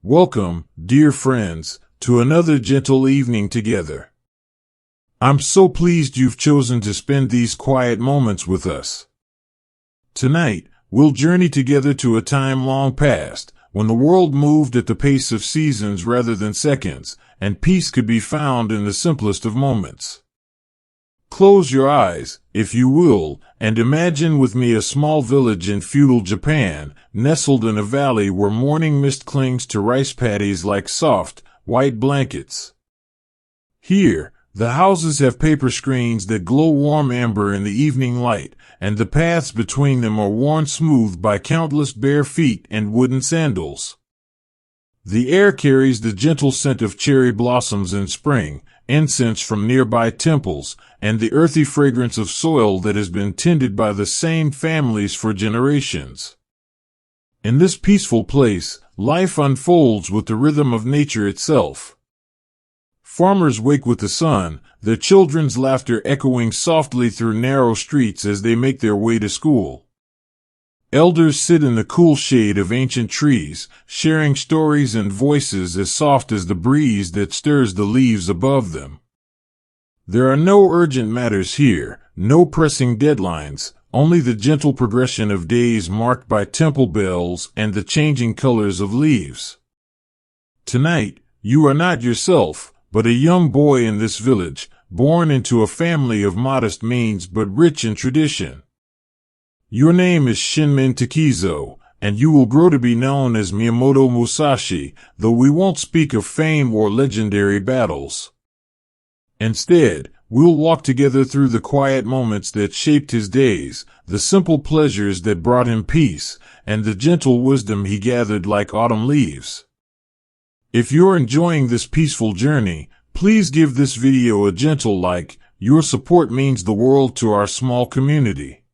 Welcome, dear friends, to another gentle evening together. I'm so pleased you've chosen to spend these quiet moments with us. Tonight, we'll journey together to a time long past, when the world moved at the pace of seasons rather than seconds, and peace could be found in the simplest of moments. Close your eyes, if you will, and imagine with me a small village in feudal Japan, nestled in a valley where morning mist clings to rice paddies like soft, white blankets. Here, the houses have paper screens that glow warm amber in the evening light, and the paths between them are worn smooth by countless bare feet and wooden sandals. The air carries the gentle scent of cherry blossoms in spring, incense from nearby temples, and the earthy fragrance of soil that has been tended by the same families for generations. In this peaceful place, life unfolds with the rhythm of nature itself. Farmers wake with the sun, their children's laughter echoing softly through narrow streets as they make their way to school. Elders sit in the cool shade of ancient trees, sharing stories and voices as soft as the breeze that stirs the leaves above them. There are no urgent matters here, no pressing deadlines, only the gentle progression of days marked by temple bells and the changing colors of leaves. Tonight, you are not yourself, but a young boy in this village, born into a family of modest means but rich in tradition. Your name is Shinmen Takezo, and you will grow to be known as Miyamoto Musashi, though we won't speak of fame or legendary battles. Instead, we'll walk together through the quiet moments that shaped his days, the simple pleasures that brought him peace, and the gentle wisdom he gathered like autumn leaves. If you're enjoying this peaceful journey, please give this video a gentle like. Your support means the world to our small community.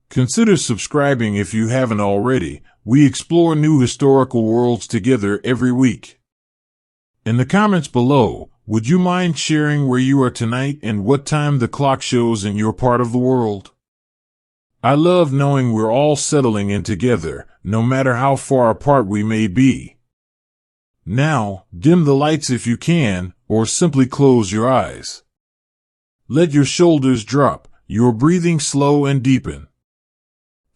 Consider subscribing if you haven't already. We explore new historical worlds together every week. In the comments below, would you mind sharing where you are tonight and what time the clock shows in your part of the world? I love knowing we're all settling in together, no matter how far apart we may be. Now, dim the lights if you can, or simply close your eyes. Let your shoulders drop, your breathing slow and deepen.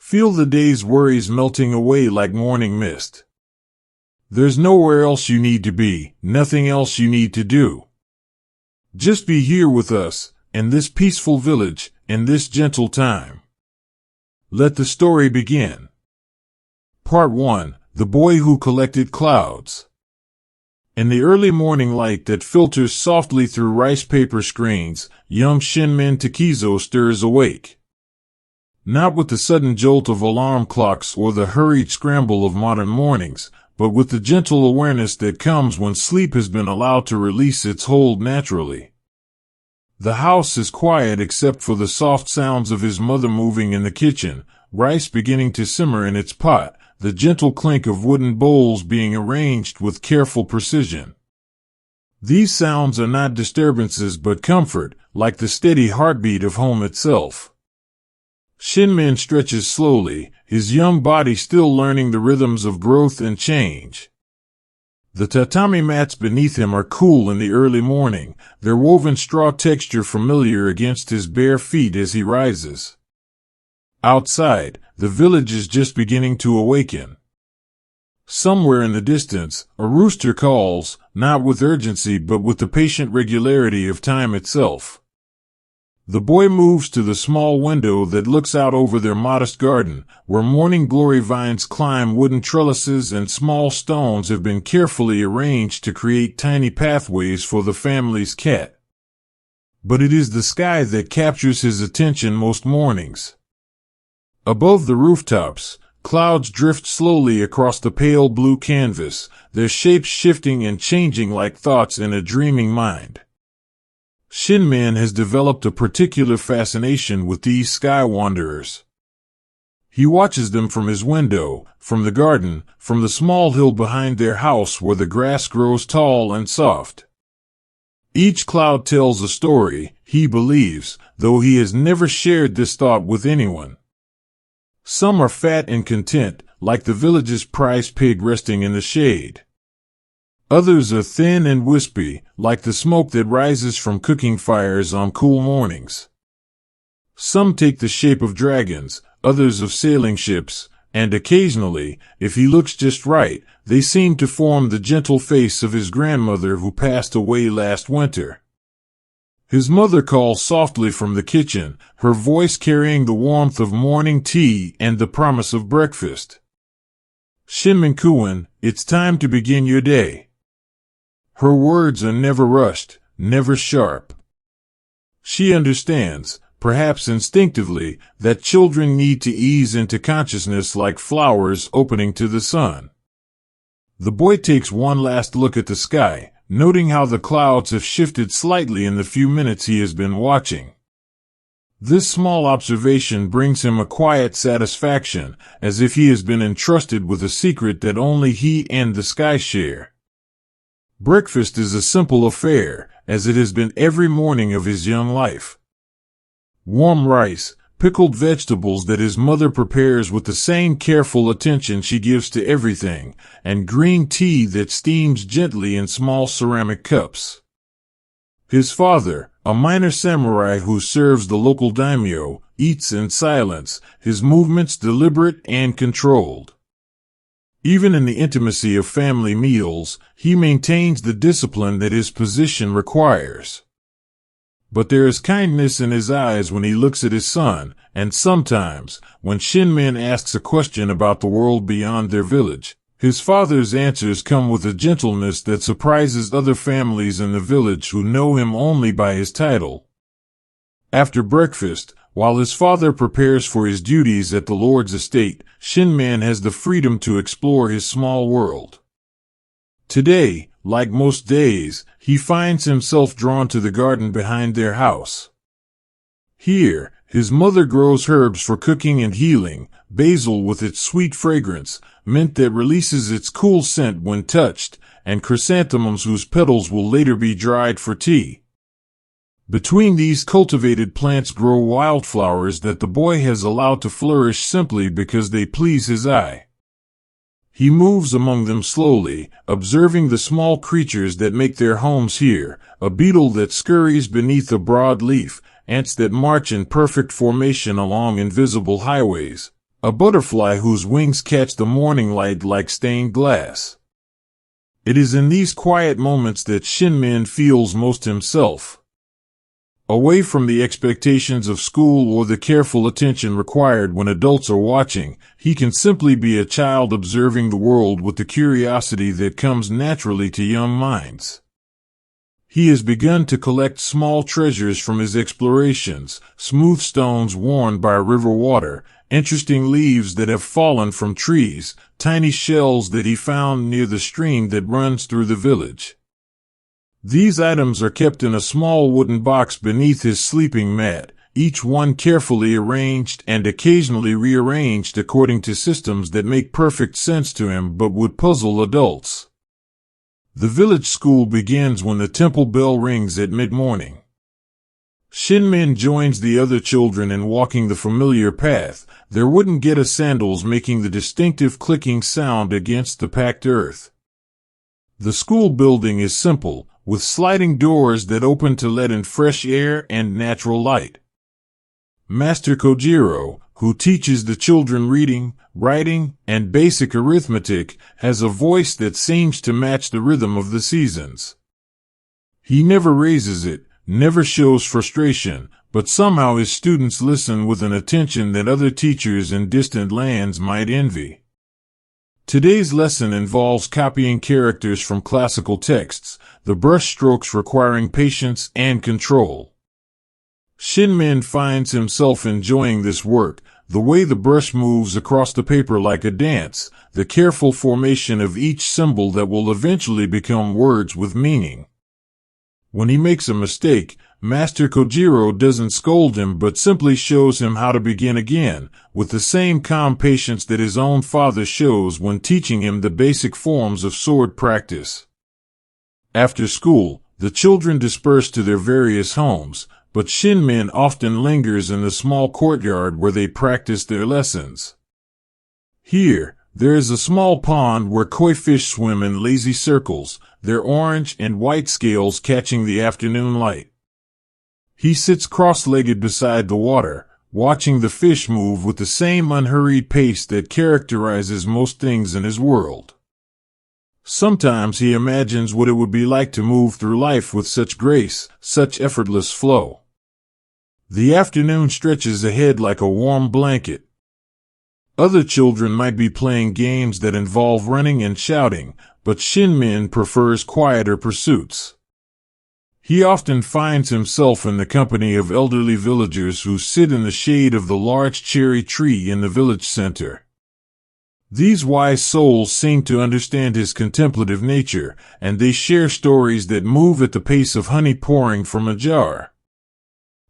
Feel the day's worries melting away like morning mist. There's nowhere else you need to be, nothing else you need to do. Just be here with us, in this peaceful village, in this gentle time. Let the story begin. Part 1. The Boy Who Collected Clouds. In the early morning light that filters softly through rice paper screens, young Shinmen Takezo stirs awake. Not with the sudden jolt of alarm clocks or the hurried scramble of modern mornings, but with the gentle awareness that comes when sleep has been allowed to release its hold naturally. The house is quiet except for the soft sounds of his mother moving in the kitchen, rice beginning to simmer in its pot, the gentle clink of wooden bowls being arranged with careful precision. These sounds are not disturbances but comfort, like the steady heartbeat of home itself. Shinmen stretches slowly, his young body still learning the rhythms of growth and change. The tatami mats beneath him are cool in the early morning, their woven straw texture familiar against his bare feet as he rises. Outside, the village is just beginning to awaken. Somewhere in the distance, a rooster calls, not with urgency but with the patient regularity of time itself. The boy moves to the small window that looks out over their modest garden, where morning glory vines climb wooden trellises and small stones have been carefully arranged to create tiny pathways for the family's cat. But it is the sky that captures his attention most mornings. Above the rooftops, clouds drift slowly across the pale blue canvas, their shapes shifting and changing like thoughts in a dreaming mind. Shinmen has developed a particular fascination with these sky wanderers. He watches them from his window, from the garden, from the small hill behind their house where the grass grows tall and soft. Each cloud tells a story, he believes, though he has never shared this thought with anyone. Some are fat and content, like the village's prize pig resting in the shade. Others are thin and wispy, like the smoke that rises from cooking fires on cool mornings. Some take the shape of dragons, others of sailing ships, and occasionally, if he looks just right, they seem to form the gentle face of his grandmother who passed away last winter. His mother calls softly from the kitchen, her voice carrying the warmth of morning tea and the promise of breakfast. Shinmen, it's time to begin your day. Her words are never rushed, never sharp. She understands, perhaps instinctively, that children need to ease into consciousness like flowers opening to the sun. The boy takes one last look at the sky, noting how the clouds have shifted slightly in the few minutes he has been watching. This small observation brings him a quiet satisfaction, as if he has been entrusted with a secret that only he and the sky share. Breakfast is a simple affair, as it has been every morning of his young life. Warm rice, pickled vegetables that his mother prepares with the same careful attention she gives to everything, and green tea that steams gently in small ceramic cups. His father, a minor samurai who serves the local daimyo, eats in silence, his movements deliberate and controlled. Even in the intimacy of family meals, he maintains the discipline that his position requires. But there is kindness in his eyes when he looks at his son, and sometimes, when Shinmen asks a question about the world beyond their village, his father's answers come with a gentleness that surprises other families in the village who know him only by his title. After breakfast, while his father prepares for his duties at the Lord's estate, Shinmen has the freedom to explore his small world. Today, like most days, he finds himself drawn to the garden behind their house. Here, his mother grows herbs for cooking and healing, basil with its sweet fragrance, mint that releases its cool scent when touched, and chrysanthemums whose petals will later be dried for tea. Between these cultivated plants grow wildflowers that the boy has allowed to flourish simply because they please his eye. He moves among them slowly, observing the small creatures that make their homes here, a beetle that scurries beneath a broad leaf, ants that march in perfect formation along invisible highways, a butterfly whose wings catch the morning light like stained glass. It is in these quiet moments that Shinmen feels most himself. Away from the expectations of school or the careful attention required when adults are watching, he can simply be a child observing the world with the curiosity that comes naturally to young minds. He has begun to collect small treasures from his explorations, smooth stones worn by river water, interesting leaves that have fallen from trees, tiny shells that he found near the stream that runs through the village. These items are kept in a small wooden box beneath his sleeping mat, each one carefully arranged and occasionally rearranged according to systems that make perfect sense to him but would puzzle adults. The village school begins when the temple bell rings at mid-morning. Shinmen joins the other children in walking the familiar path, their wooden geta sandals making the distinctive clicking sound against the packed earth. The school building is simple, with sliding doors that open to let in fresh air and natural light. Master Kojiro, who teaches the children reading, writing, and basic arithmetic, has a voice that seems to match the rhythm of the seasons. He never raises it, never shows frustration, but somehow his students listen with an attention that other teachers in distant lands might envy. Today's lesson involves copying characters from classical texts, the brush strokes requiring patience and control. Shinmen finds himself enjoying this work, the way the brush moves across the paper like a dance, the careful formation of each symbol that will eventually become words with meaning. When he makes a mistake, Master Kojiro doesn't scold him but simply shows him how to begin again, with the same calm patience that his own father shows when teaching him the basic forms of sword practice. After school, the children disperse to their various homes, but Shinmen often lingers in the small courtyard where they practice their lessons. Here, There is a small pond where koi fish swim in lazy circles, their orange and white scales catching the afternoon light. He sits cross-legged beside the water, watching the fish move with the same unhurried pace that characterizes most things in his world. Sometimes he imagines what it would be like to move through life with such grace, such effortless flow. The afternoon stretches ahead like a warm blanket. Other children might be playing games that involve running and shouting, but Shinmen prefers quieter pursuits. He often finds himself in the company of elderly villagers who sit in the shade of the large cherry tree in the village center. These wise souls seem to understand his contemplative nature, and they share stories that move at the pace of honey pouring from a jar.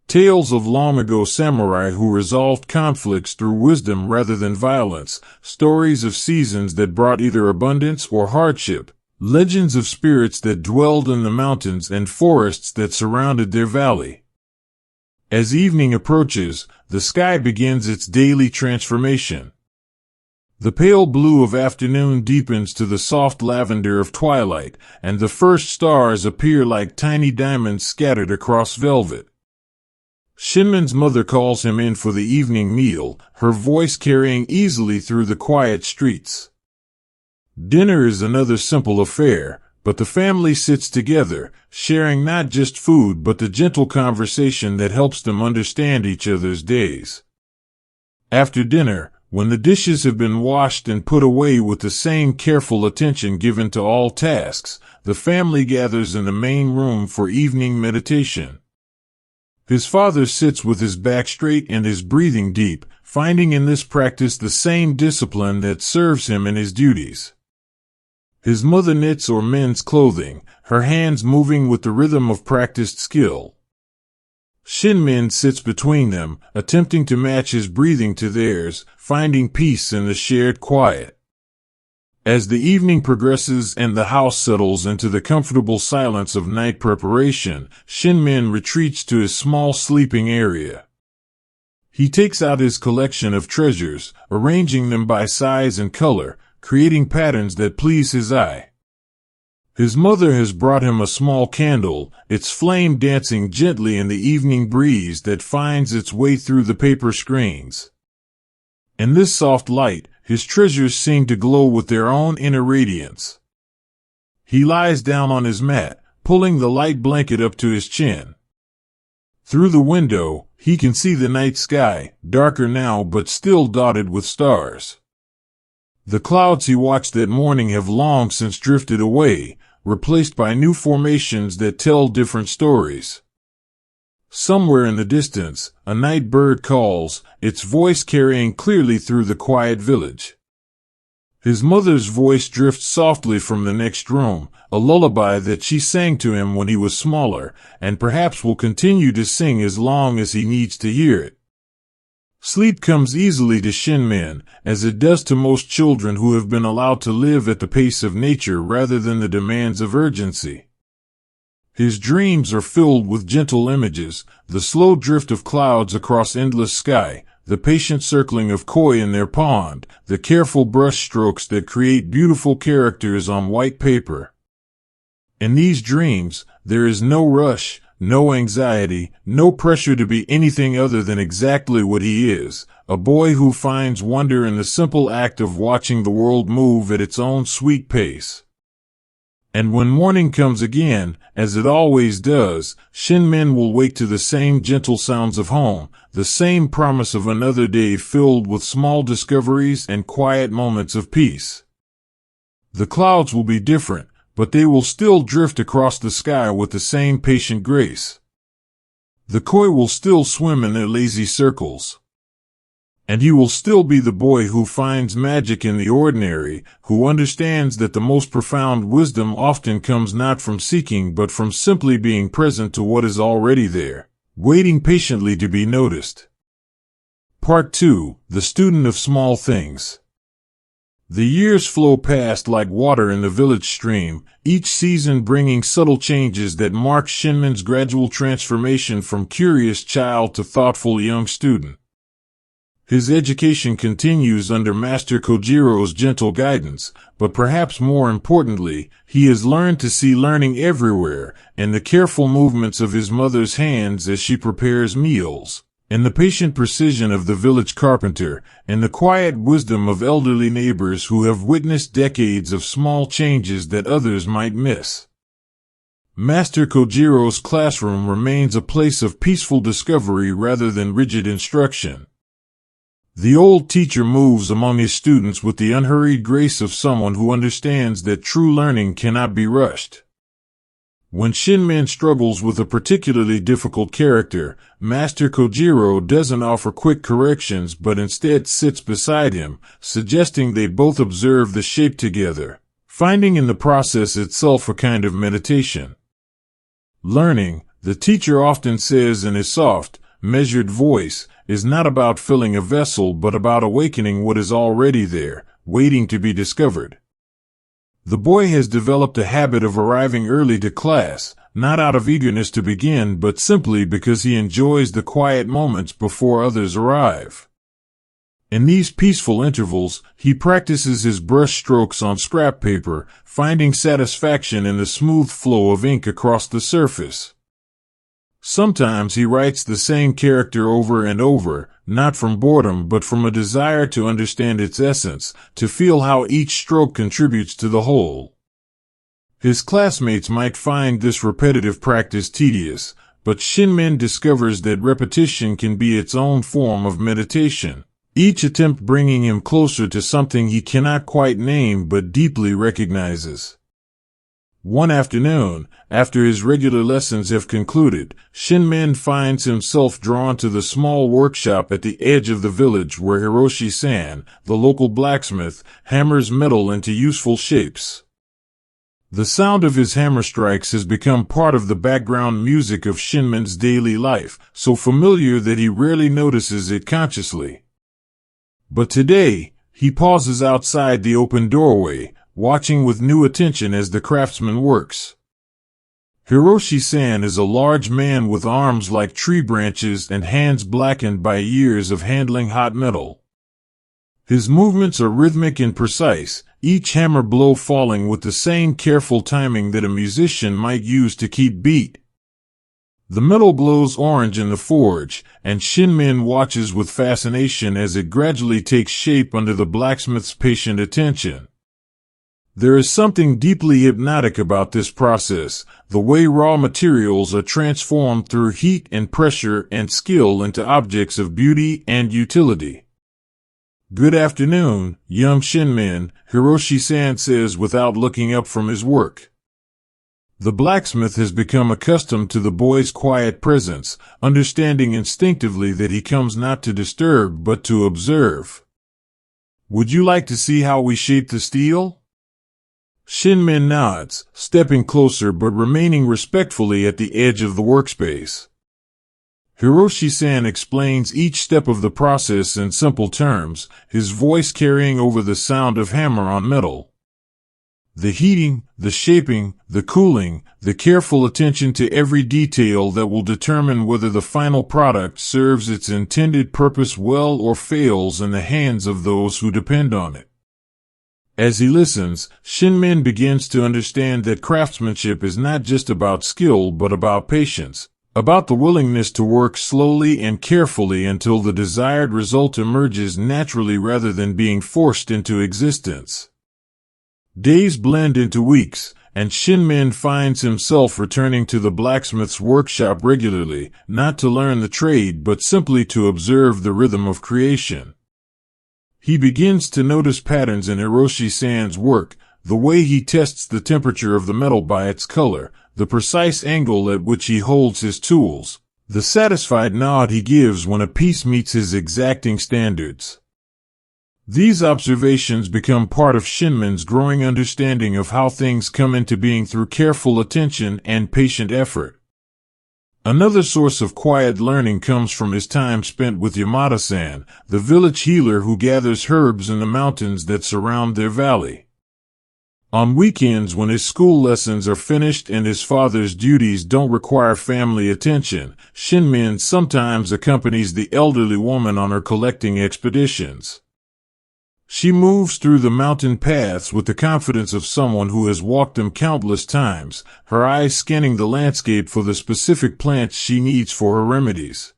Tales of long-ago samurai who resolved conflicts through wisdom rather than violence, stories of seasons that brought either abundance or hardship, legends of spirits that dwelled in the mountains and forests that surrounded their valley. As evening approaches, the sky begins its daily transformation. The pale blue of afternoon deepens to the soft lavender of twilight, and the first stars appear like tiny diamonds scattered across velvet. Shinmen's mother calls him in for the evening meal, her voice carrying easily through the quiet streets. Dinner is another simple affair, but the family sits together, sharing not just food but the gentle conversation that helps them understand each other's days. After dinner, when the dishes have been washed and put away with the same careful attention given to all tasks, the family gathers in the main room for evening meditation. His father sits with his back straight and his breathing deep, finding in this practice the same discipline that serves him in his duties. His mother knits or mends clothing, her hands moving with the rhythm of practiced skill. Shinmen sits between them, attempting to match his breathing to theirs, finding peace in the shared quiet. As the evening progresses and the house settles into the comfortable silence of night preparation, Shinmen retreats to his small sleeping area. He takes out his collection of treasures, arranging them by size and color, creating patterns that please his eye. His mother has brought him a small candle, its flame dancing gently in the evening breeze that finds its way through the paper screens. In this soft light, his treasures seem to glow with their own inner radiance. He lies down on his mat, pulling the light blanket up to his chin. Through the window, he can see the night sky, darker now but still dotted with stars. The clouds he watched that morning have long since drifted away, replaced by new formations that tell different stories. Somewhere in the distance, a night bird calls, its voice carrying clearly through the quiet village. His mother's voice drifts softly from the next room, a lullaby that she sang to him when he was smaller, and perhaps will continue to sing as long as he needs to hear it. Sleep comes easily to Shinmen, as it does to most children who have been allowed to live at the pace of nature rather than the demands of urgency. His dreams are filled with gentle images, the slow drift of clouds across endless sky, the patient circling of koi in their pond, the careful brush strokes that create beautiful characters on white paper. In these dreams, there is no rush, no anxiety, no pressure to be anything other than exactly what he is, a boy who finds wonder in the simple act of watching the world move at its own sweet pace. And when morning comes again, as it always does, Shinmen will wake to the same gentle sounds of home, the same promise of another day filled with small discoveries and quiet moments of peace. The clouds will be different, but they will still drift across the sky with the same patient grace. The koi will still swim in their lazy circles. And he will still be the boy who finds magic in the ordinary, who understands that the most profound wisdom often comes not from seeking but from simply being present to what is already there, waiting patiently to be noticed. Part 2. The Student of Small Things. The years flow past like water in the village stream, each season bringing subtle changes that mark Shinmen's gradual transformation from curious child to thoughtful young student. His education continues under Master Kojiro's gentle guidance, but perhaps more importantly, he has learned to see learning everywhere, in the careful movements of his mother's hands as she prepares meals, in the patient precision of the village carpenter, in the quiet wisdom of elderly neighbors who have witnessed decades of small changes that others might miss. Master Kojiro's classroom remains a place of peaceful discovery rather than rigid instruction. The old teacher moves among his students with the unhurried grace of someone who understands that true learning cannot be rushed. When Shinmen struggles with a particularly difficult character, Master Kojiro doesn't offer quick corrections but instead sits beside him, suggesting they both observe the shape together, finding in the process itself a kind of meditation. Learning, the teacher often says in his soft, measured voice, is not about filling a vessel but about awakening what is already there, waiting to be discovered. The boy has developed a habit of arriving early to class, not out of eagerness to begin but simply because he enjoys the quiet moments before others arrive. In these peaceful intervals, he practices his brush strokes on scrap paper, finding satisfaction in the smooth flow of ink across the surface. Sometimes he writes the same character over and over, not from boredom but from a desire to understand its essence, to feel how each stroke contributes to the whole. His classmates might find this repetitive practice tedious, but Shinmen discovers that repetition can be its own form of meditation, each attempt bringing him closer to something he cannot quite name but deeply recognizes. One afternoon, after his regular lessons have concluded, Shinmen finds himself drawn to the small workshop at the edge of the village where Hiroshi-san, the local blacksmith, hammers metal into useful shapes. The sound of his hammer strikes has become part of the background music of Shinmen's daily life, so familiar that he rarely notices it consciously. But today, he pauses outside the open doorway, watching with new attention as the craftsman works. Hiroshi-san is a large man with arms like tree branches and hands blackened by years of handling hot metal. His movements are rhythmic and precise, each hammer blow falling with the same careful timing that a musician might use to keep beat. The metal glows orange in the forge, and Shinmen watches with fascination as it gradually takes shape under the blacksmith's patient attention. There is something deeply hypnotic about this process, the way raw materials are transformed through heat and pressure and skill into objects of beauty and utility. "Good afternoon, young Shinmen," Hiroshi-san says without looking up from his work. The blacksmith has become accustomed to the boy's quiet presence, understanding instinctively that he comes not to disturb but to observe. "Would you like to see how we shape the steel?" Shinmen nods, stepping closer but remaining respectfully at the edge of the workspace. Hiroshi-san explains each step of the process in simple terms, his voice carrying over the sound of hammer on metal. The heating, the shaping, the cooling, the careful attention to every detail that will determine whether the final product serves its intended purpose well or fails in the hands of those who depend on it. As he listens, Shinmen begins to understand that craftsmanship is not just about skill but about patience, about the willingness to work slowly and carefully until the desired result emerges naturally rather than being forced into existence. Days blend into weeks, and Shinmen finds himself returning to the blacksmith's workshop regularly, not to learn the trade but simply to observe the rhythm of creation. He begins to notice patterns in Hiroshi-san's work, the way he tests the temperature of the metal by its color, the precise angle at which he holds his tools, the satisfied nod he gives when a piece meets his exacting standards. These observations become part of Shinmen's growing understanding of how things come into being through careful attention and patient effort. Another source of quiet learning comes from his time spent with Yamada-san, the village healer who gathers herbs in the mountains that surround their valley. On weekends, when his school lessons are finished and his father's duties don't require family attention, Shinmen sometimes accompanies the elderly woman on her collecting expeditions. She moves through the mountain paths with the confidence of someone who has walked them countless times, her eyes scanning the landscape for the specific plants she needs for her remedies.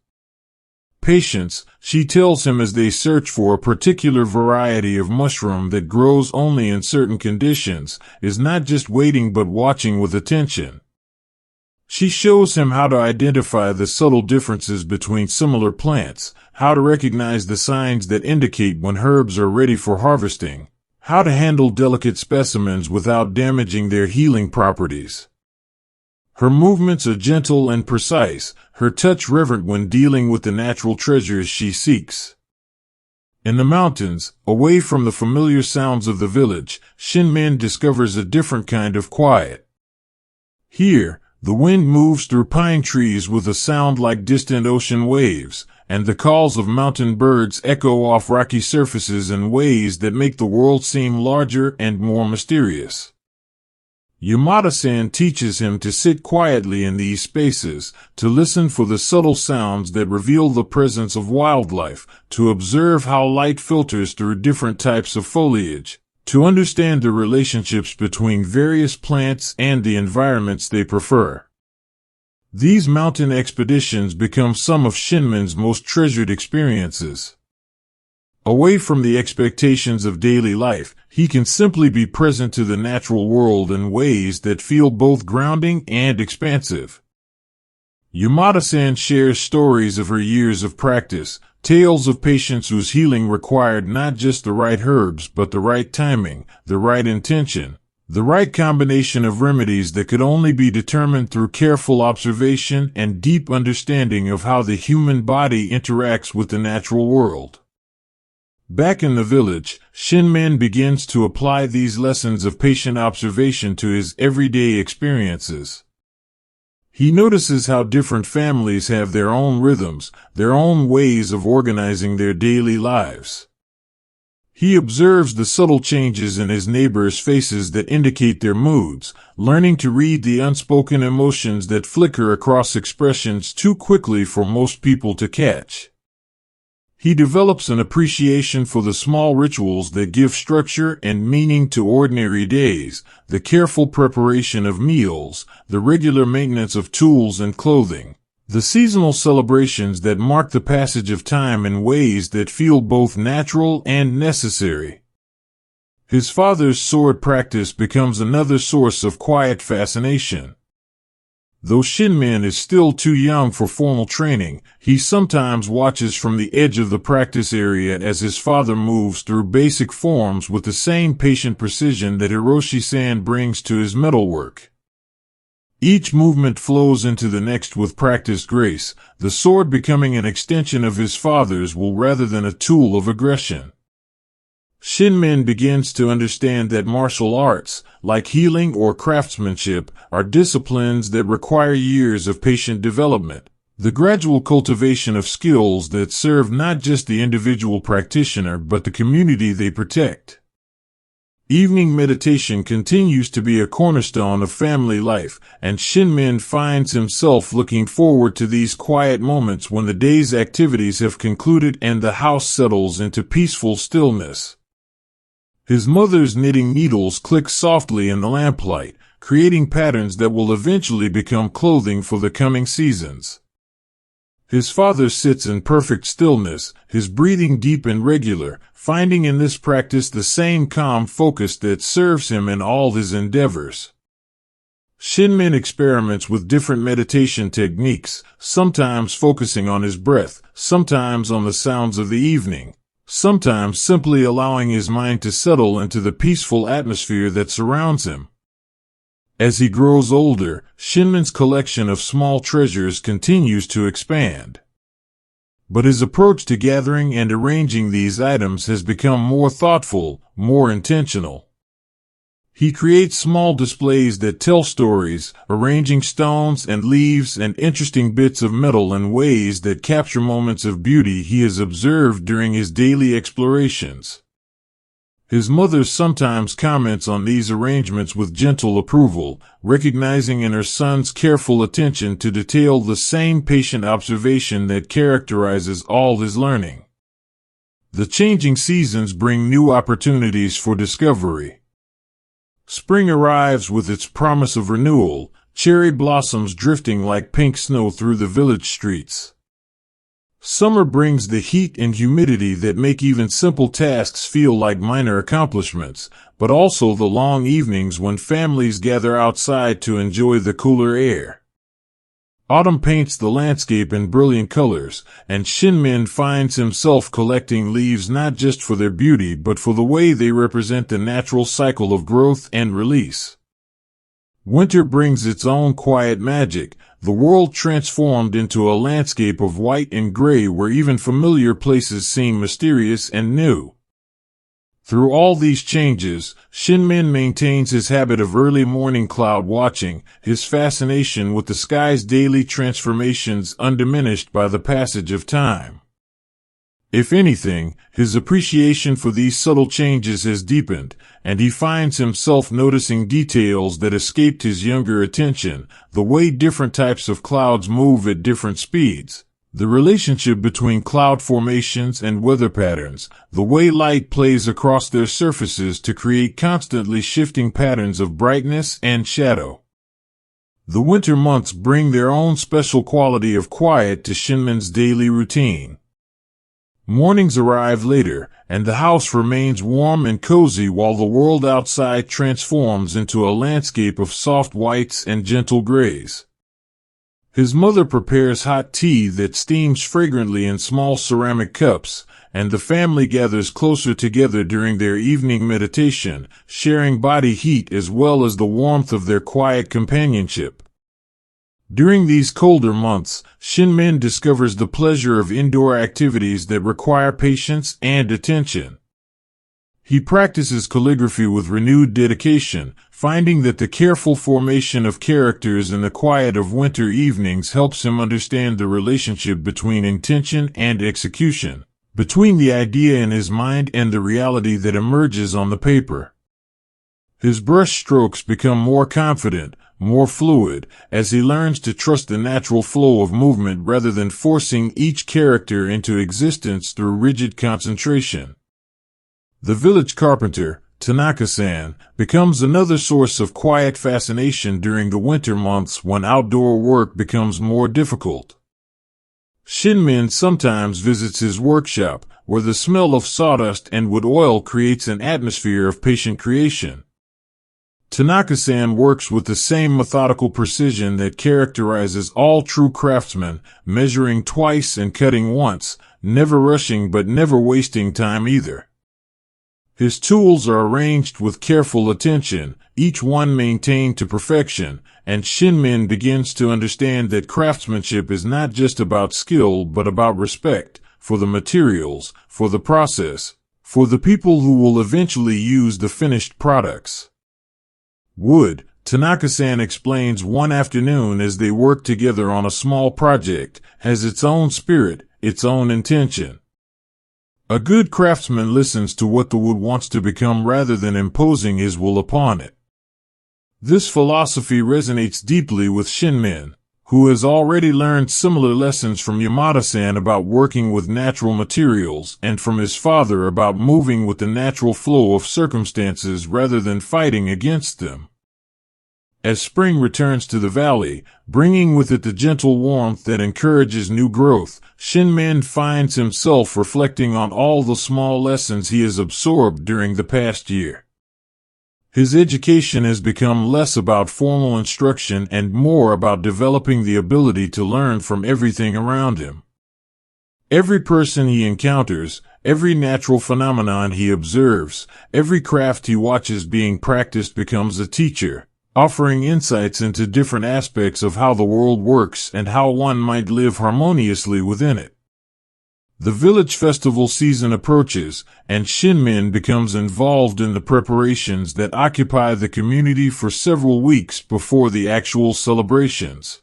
Patience, she tells him as they search for a particular variety of mushroom that grows only in certain conditions, is not just waiting but watching with attention. She shows him how to identify the subtle differences between similar plants, how to recognize the signs that indicate when herbs are ready for harvesting, how to handle delicate specimens without damaging their healing properties. Her movements are gentle and precise, her touch reverent when dealing with the natural treasures she seeks. In the mountains, away from the familiar sounds of the village, Shinmen discovers a different kind of quiet. Here, the wind moves through pine trees with a sound like distant ocean waves, and the calls of mountain birds echo off rocky surfaces in ways that make the world seem larger and more mysterious. Yamada-san teaches him to sit quietly in these spaces, to listen for the subtle sounds that reveal the presence of wildlife, to observe how light filters through different types of foliage, to understand the relationships between various plants and the environments they prefer. These mountain expeditions become some of Shinmen's most treasured experiences. Away from the expectations of daily life, he can simply be present to the natural world in ways that feel both grounding and expansive. Yamada-san shares stories of her years of practice, tales of patients whose healing required not just the right herbs but the right timing, the right intention, the right combination of remedies that could only be determined through careful observation and deep understanding of how the human body interacts with the natural world. Back in the village, Shinmen begins to apply these lessons of patient observation to his everyday experiences. He notices how different families have their own rhythms, their own ways of organizing their daily lives. He observes the subtle changes in his neighbors' faces that indicate their moods, learning to read the unspoken emotions that flicker across expressions too quickly for most people to catch. He develops an appreciation for the small rituals that give structure and meaning to ordinary days, the careful preparation of meals, the regular maintenance of tools and clothing, the seasonal celebrations that mark the passage of time in ways that feel both natural and necessary. His father's sword practice becomes another source of quiet fascination. Though Shinmen is still too young for formal training, he sometimes watches from the edge of the practice area as his father moves through basic forms with the same patient precision that Hiroshi-san brings to his metalwork. Each movement flows into the next with practiced grace, the sword becoming an extension of his father's will rather than a tool of aggression. Shinmen begins to understand that martial arts, like healing or craftsmanship, are disciplines that require years of patient development, the gradual cultivation of skills that serve not just the individual practitioner but the community they protect. Evening meditation continues to be a cornerstone of family life, and Shinmen finds himself looking forward to these quiet moments when the day's activities have concluded and the house settles into peaceful stillness. His mother's knitting needles click softly in the lamplight, creating patterns that will eventually become clothing for the coming seasons. His father sits in perfect stillness, his breathing deep and regular, finding in this practice the same calm focus that serves him in all his endeavors. Shinmen experiments with different meditation techniques, sometimes focusing on his breath, sometimes on the sounds of the evening, sometimes simply allowing his mind to settle into the peaceful atmosphere that surrounds him. As he grows older, Shinmen's collection of small treasures continues to expand. But his approach to gathering and arranging these items has become more thoughtful, more intentional. He creates small displays that tell stories, arranging stones and leaves and interesting bits of metal in ways that capture moments of beauty he has observed during his daily explorations. His mother sometimes comments on these arrangements with gentle approval, recognizing in her son's careful attention to detail the same patient observation that characterizes all his learning. The changing seasons bring new opportunities for discovery. Spring arrives with its promise of renewal, cherry blossoms drifting like pink snow through the village streets. Summer brings the heat and humidity that make even simple tasks feel like minor accomplishments, but also the long evenings when families gather outside to enjoy the cooler air. Autumn paints the landscape in brilliant colors, and Shinmen finds himself collecting leaves not just for their beauty but for the way they represent the natural cycle of growth and release. Winter brings its own quiet magic, the world transformed into a landscape of white and gray where even familiar places seem mysterious and new. Through all these changes, Shinmen maintains his habit of early morning cloud watching, his fascination with the sky's daily transformations undiminished by the passage of time. If anything, his appreciation for these subtle changes has deepened, and he finds himself noticing details that escaped his younger attention, the way different types of clouds move at different speeds, the relationship between cloud formations and weather patterns, the way light plays across their surfaces to create constantly shifting patterns of brightness and shadow. The winter months bring their own special quality of quiet to Shinmen's daily routine. Mornings arrive later, and the house remains warm and cozy while the world outside transforms into a landscape of soft whites and gentle grays. His mother prepares hot tea that steams fragrantly in small ceramic cups, and the family gathers closer together during their evening meditation, sharing body heat as well as the warmth of their quiet companionship. During these colder months, Shinmen discovers the pleasure of indoor activities that require patience and attention. He practices calligraphy with renewed dedication, finding that the careful formation of characters in the quiet of winter evenings helps him understand the relationship between intention and execution, between the idea in his mind and the reality that emerges on the paper. His brush strokes become more confident, more fluid, as he learns to trust the natural flow of movement rather than forcing each character into existence through rigid concentration. The village carpenter, Tanaka-san, becomes another source of quiet fascination during the winter months when outdoor work becomes more difficult. Shinmen sometimes visits his workshop, where the smell of sawdust and wood oil creates an atmosphere of patient creation. Tanaka-san works with the same methodical precision that characterizes all true craftsmen, measuring twice and cutting once, never rushing but never wasting time either. His tools are arranged with careful attention, each one maintained to perfection, and Shinmen begins to understand that craftsmanship is not just about skill but about respect, for the materials, for the process, for the people who will eventually use the finished products. Wood, Tanaka-san explains one afternoon as they work together on a small project, has its own spirit, its own intention. A good craftsman listens to what the wood wants to become rather than imposing his will upon it. This philosophy resonates deeply with Shinmen, who has already learned similar lessons from Yamada-san about working with natural materials and from his father about moving with the natural flow of circumstances rather than fighting against them. As spring returns to the valley, bringing with it the gentle warmth that encourages new growth, Shinmen finds himself reflecting on all the small lessons he has absorbed during the past year. His education has become less about formal instruction and more about developing the ability to learn from everything around him. Every person he encounters, every natural phenomenon he observes, every craft he watches being practiced becomes a teacher, offering insights into different aspects of how the world works and how one might live harmoniously within it. The village festival season approaches, and Shinmen becomes involved in the preparations that occupy the community for several weeks before the actual celebrations.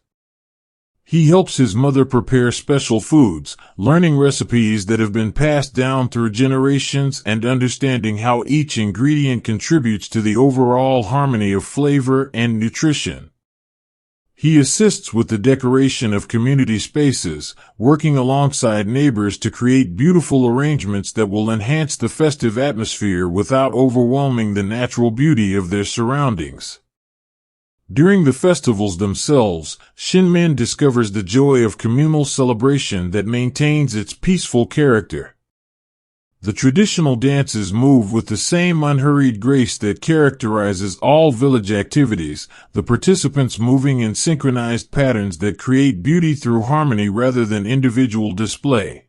He helps his mother prepare special foods, learning recipes that have been passed down through generations and understanding how each ingredient contributes to the overall harmony of flavor and nutrition. He assists with the decoration of community spaces, working alongside neighbors to create beautiful arrangements that will enhance the festive atmosphere without overwhelming the natural beauty of their surroundings. During the festivals themselves, Shinmen discovers the joy of communal celebration that maintains its peaceful character. The traditional dances move with the same unhurried grace that characterizes all village activities, the participants moving in synchronized patterns that create beauty through harmony rather than individual display.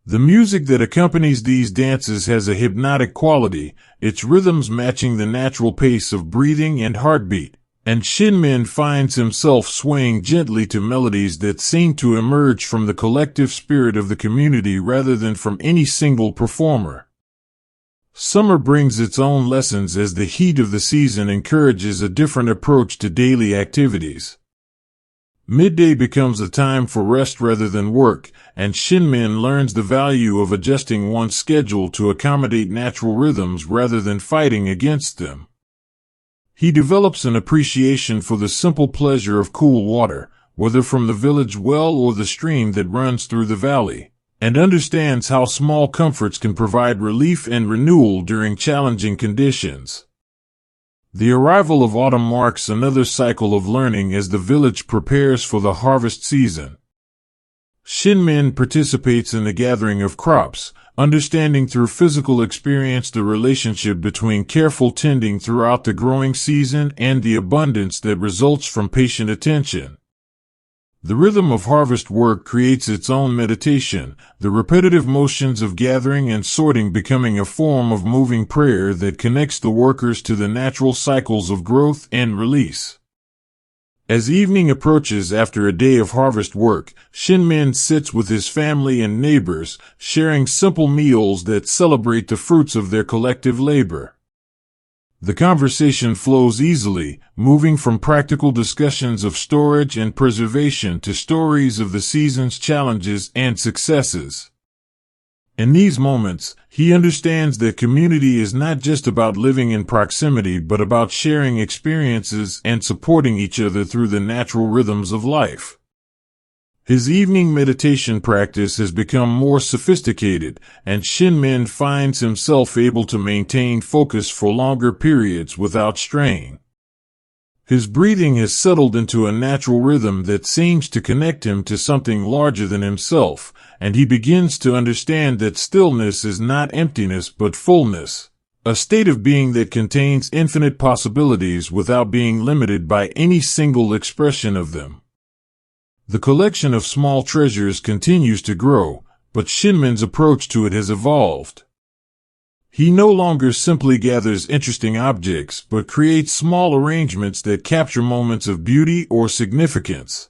The music that accompanies these dances has a hypnotic quality, its rhythms matching the natural pace of breathing and heartbeat, and Shinmen finds himself swaying gently to melodies that seem to emerge from the collective spirit of the community rather than from any single performer. Summer brings its own lessons as the heat of the season encourages a different approach to daily activities. Midday becomes a time for rest rather than work, and Shinmen learns the value of adjusting one's schedule to accommodate natural rhythms rather than fighting against them. He develops an appreciation for the simple pleasure of cool water, whether from the village well or the stream that runs through the valley, and understands how small comforts can provide relief and renewal during challenging conditions. The arrival of autumn marks another cycle of learning as the village prepares for the harvest season. Shinmen participates in the gathering of crops, understanding through physical experience the relationship between careful tending throughout the growing season and the abundance that results from patient attention. The rhythm of harvest work creates its own meditation, the repetitive motions of gathering and sorting becoming a form of moving prayer that connects the workers to the natural cycles of growth and release. As evening approaches after a day of harvest work, Shinmen sits with his family and neighbors, sharing simple meals that celebrate the fruits of their collective labor. The conversation flows easily, moving from practical discussions of storage and preservation to stories of the season's challenges and successes. In these moments, he understands that community is not just about living in proximity but about sharing experiences and supporting each other through the natural rhythms of life. His evening meditation practice has become more sophisticated, and Shinmen finds himself able to maintain focus for longer periods without strain. His breathing has settled into a natural rhythm that seems to connect him to something larger than himself, and he begins to understand that stillness is not emptiness but fullness, a state of being that contains infinite possibilities without being limited by any single expression of them. The collection of small treasures continues to grow, but Shinmen's approach to it has evolved. He no longer simply gathers interesting objects, but creates small arrangements that capture moments of beauty or significance.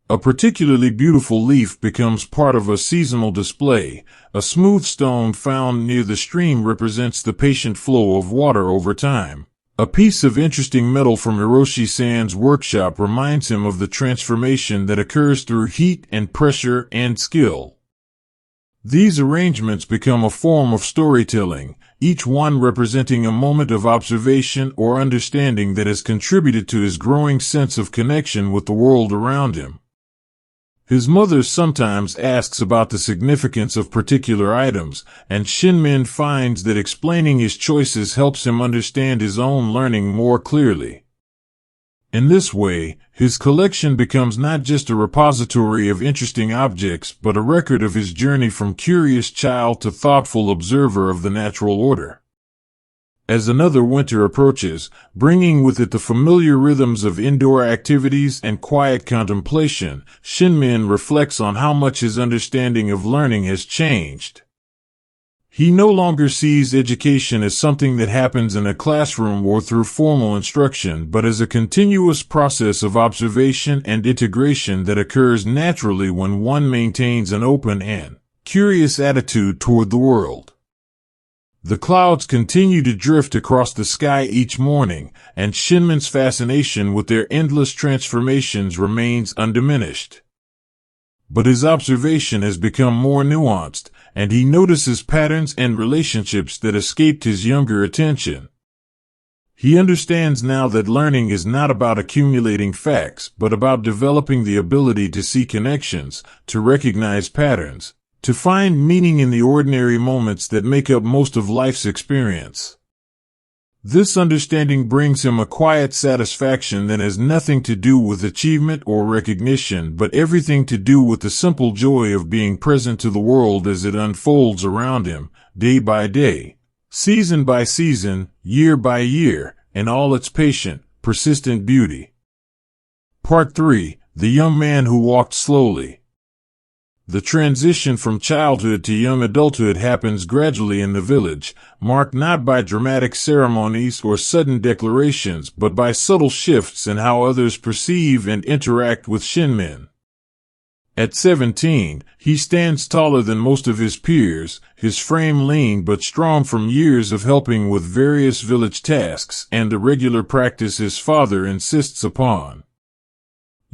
A particularly beautiful leaf becomes part of a seasonal display. A smooth stone found near the stream represents the patient flow of water over time. A piece of interesting metal from Hiroshi-san's workshop reminds him of the transformation that occurs through heat and pressure and skill. These arrangements become a form of storytelling, each one representing a moment of observation or understanding that has contributed to his growing sense of connection with the world around him. His mother sometimes asks about the significance of particular items, and Shinmen finds that explaining his choices helps him understand his own learning more clearly. In this way, his collection becomes not just a repository of interesting objects but a record of his journey from curious child to thoughtful observer of the natural order. As another winter approaches, bringing with it the familiar rhythms of indoor activities and quiet contemplation, Shinmen reflects on how much his understanding of learning has changed. He no longer sees education as something that happens in a classroom or through formal instruction, but as a continuous process of observation and integration that occurs naturally when one maintains an open and curious attitude toward the world. The clouds continue to drift across the sky each morning, and Shinmen's fascination with their endless transformations remains undiminished. But his observation has become more nuanced, and he notices patterns and relationships that escaped his younger attention. He understands now that learning is not about accumulating facts, but about developing the ability to see connections, to recognize patterns, to find meaning in the ordinary moments that make up most of life's experience. This understanding brings him a quiet satisfaction that has nothing to do with achievement or recognition, but everything to do with the simple joy of being present to the world as it unfolds around him, day by day, season by season, year by year, in all its patient, persistent beauty. Part 3. The Young Man Who Walked Slowly. The transition from childhood to young adulthood happens gradually in the village, marked not by dramatic ceremonies or sudden declarations, but by subtle shifts in how others perceive and interact with Shinmen. At 17, he stands taller than most of his peers, his frame lean but strong from years of helping with various village tasks and the regular practice his father insists upon.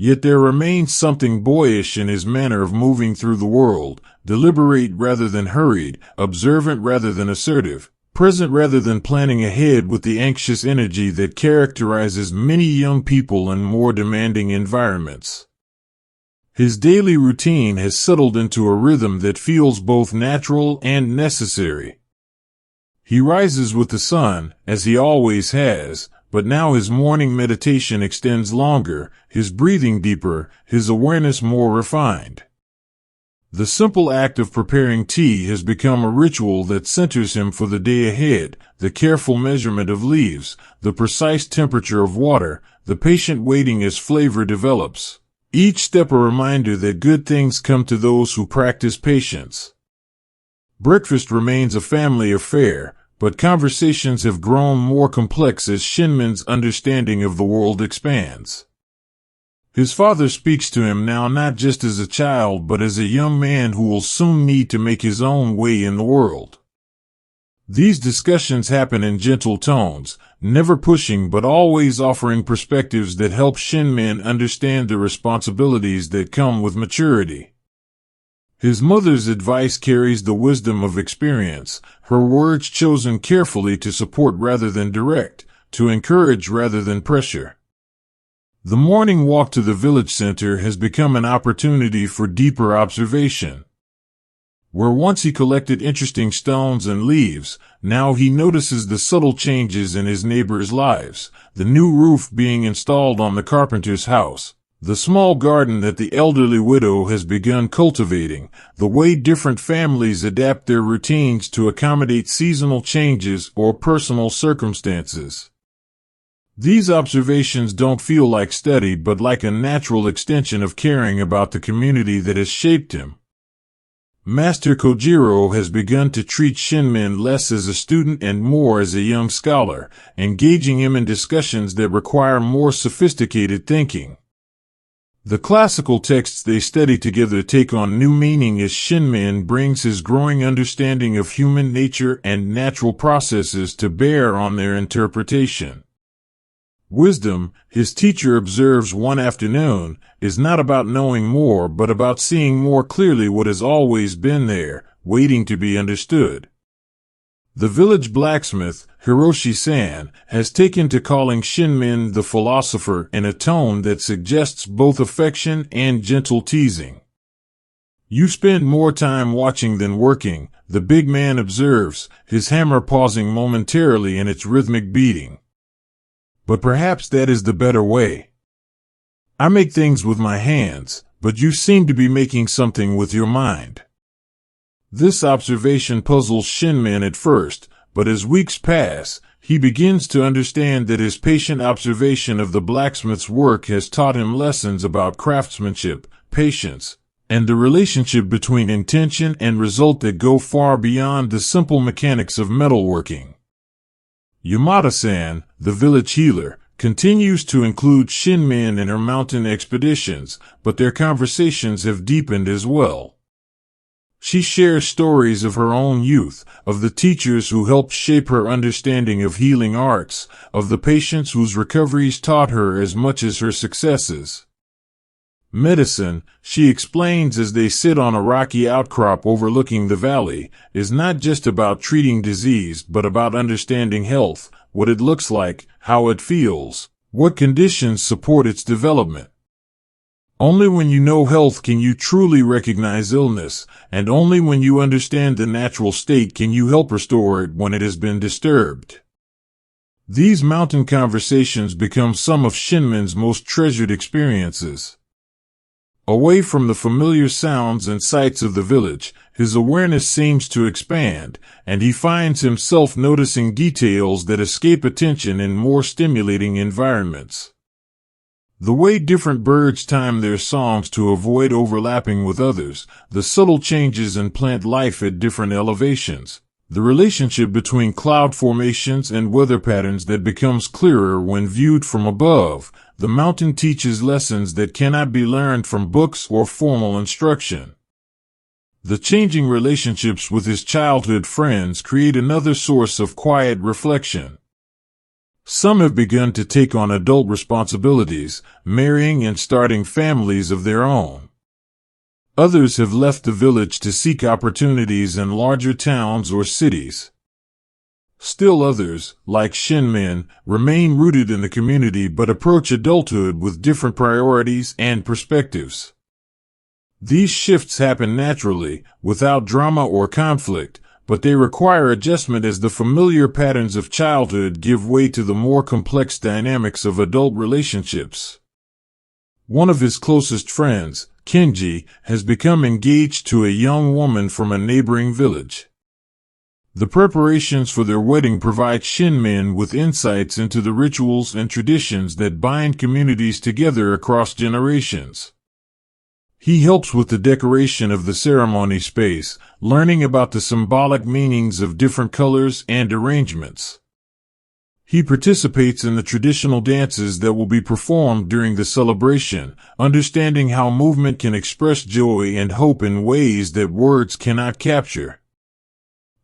Yet there remains something boyish in his manner of moving through the world, deliberate rather than hurried, observant rather than assertive, present rather than planning ahead with the anxious energy that characterizes many young people in more demanding environments. His daily routine has settled into a rhythm that feels both natural and necessary. He rises with the sun, as he always has, but now his morning meditation extends longer, his breathing deeper, his awareness more refined. The simple act of preparing tea has become a ritual that centers him for the day ahead, the careful measurement of leaves, the precise temperature of water, the patient waiting as flavor develops. Each step a reminder that good things come to those who practice patience. Breakfast remains a family affair, but conversations have grown more complex as Shinmen's understanding of the world expands. His father speaks to him now not just as a child but as a young man who will soon need to make his own way in the world. These discussions happen in gentle tones, never pushing but always offering perspectives that help Shinmen understand the responsibilities that come with maturity. His mother's advice carries the wisdom of experience, her words chosen carefully to support rather than direct, to encourage rather than pressure. The morning walk to the village center has become an opportunity for deeper observation. Where once he collected interesting stones and leaves, now he notices the subtle changes in his neighbors' lives, the new roof being installed on the carpenter's house, the small garden that the elderly widow has begun cultivating, the way different families adapt their routines to accommodate seasonal changes or personal circumstances. These observations don't feel like study but like a natural extension of caring about the community that has shaped him. Master Kojiro has begun to treat Shinmen less as a student and more as a young scholar, engaging him in discussions that require more sophisticated thinking. The classical texts they study together take on new meaning as Shinmen brings his growing understanding of human nature and natural processes to bear on their interpretation. Wisdom, his teacher observes one afternoon, is not about knowing more but about seeing more clearly what has always been there, waiting to be understood. The village blacksmith, Hiroshi-san, has taken to calling Shinmen the philosopher in a tone that suggests both affection and gentle teasing. You spend more time watching than working, the big man observes, his hammer pausing momentarily in its rhythmic beating. But perhaps that is the better way. I make things with my hands, but you seem to be making something with your mind. This observation puzzles Shinmen at first, but as weeks pass, he begins to understand that his patient observation of the blacksmith's work has taught him lessons about craftsmanship, patience, and the relationship between intention and result that go far beyond the simple mechanics of metalworking. Yamada-san, the village healer, continues to include Shinmen in her mountain expeditions, but their conversations have deepened as well. She shares stories of her own youth, of the teachers who helped shape her understanding of healing arts, of the patients whose recoveries taught her as much as her successes. Medicine, she explains as they sit on a rocky outcrop overlooking the valley, is not just about treating disease but about understanding health, what it looks like, how it feels, what conditions support its development. Only when you know health can you truly recognize illness, and only when you understand the natural state can you help restore it when it has been disturbed. These mountain conversations become some of Shinmen's most treasured experiences. Away from the familiar sounds and sights of the village, his awareness seems to expand, and he finds himself noticing details that escape attention in more stimulating environments. The way different birds time their songs to avoid overlapping with others, the subtle changes in plant life at different elevations, the relationship between cloud formations and weather patterns that becomes clearer when viewed from above. The mountain teaches lessons that cannot be learned from books or formal instruction. The changing relationships with his childhood friends create another source of quiet reflection. Some have begun to take on adult responsibilities, marrying and starting families of their own. Others have left the village to seek opportunities in larger towns or cities. Still others, like Shinmen, remain rooted in the community but approach adulthood with different priorities and perspectives. These shifts happen naturally, without drama or conflict, but they require adjustment as the familiar patterns of childhood give way to the more complex dynamics of adult relationships. One of his closest friends, Kenji, has become engaged to a young woman from a neighboring village. The preparations for their wedding provide Shinmen with insights into the rituals and traditions that bind communities together across generations. He helps with the decoration of the ceremony space, learning about the symbolic meanings of different colors and arrangements. He participates in the traditional dances that will be performed during the celebration, understanding how movement can express joy and hope in ways that words cannot capture.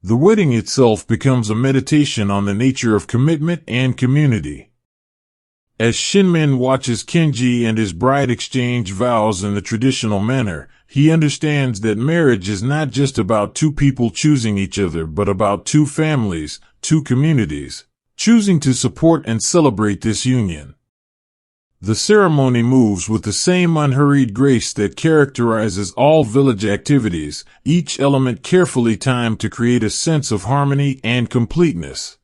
The wedding itself becomes a meditation on the nature of commitment and community. As Shinmen watches Kenji and his bride exchange vows in the traditional manner, he understands that marriage is not just about two people choosing each other but about two families, two communities, choosing to support and celebrate this union. The ceremony moves with the same unhurried grace that characterizes all village activities, each element carefully timed to create a sense of harmony and completeness.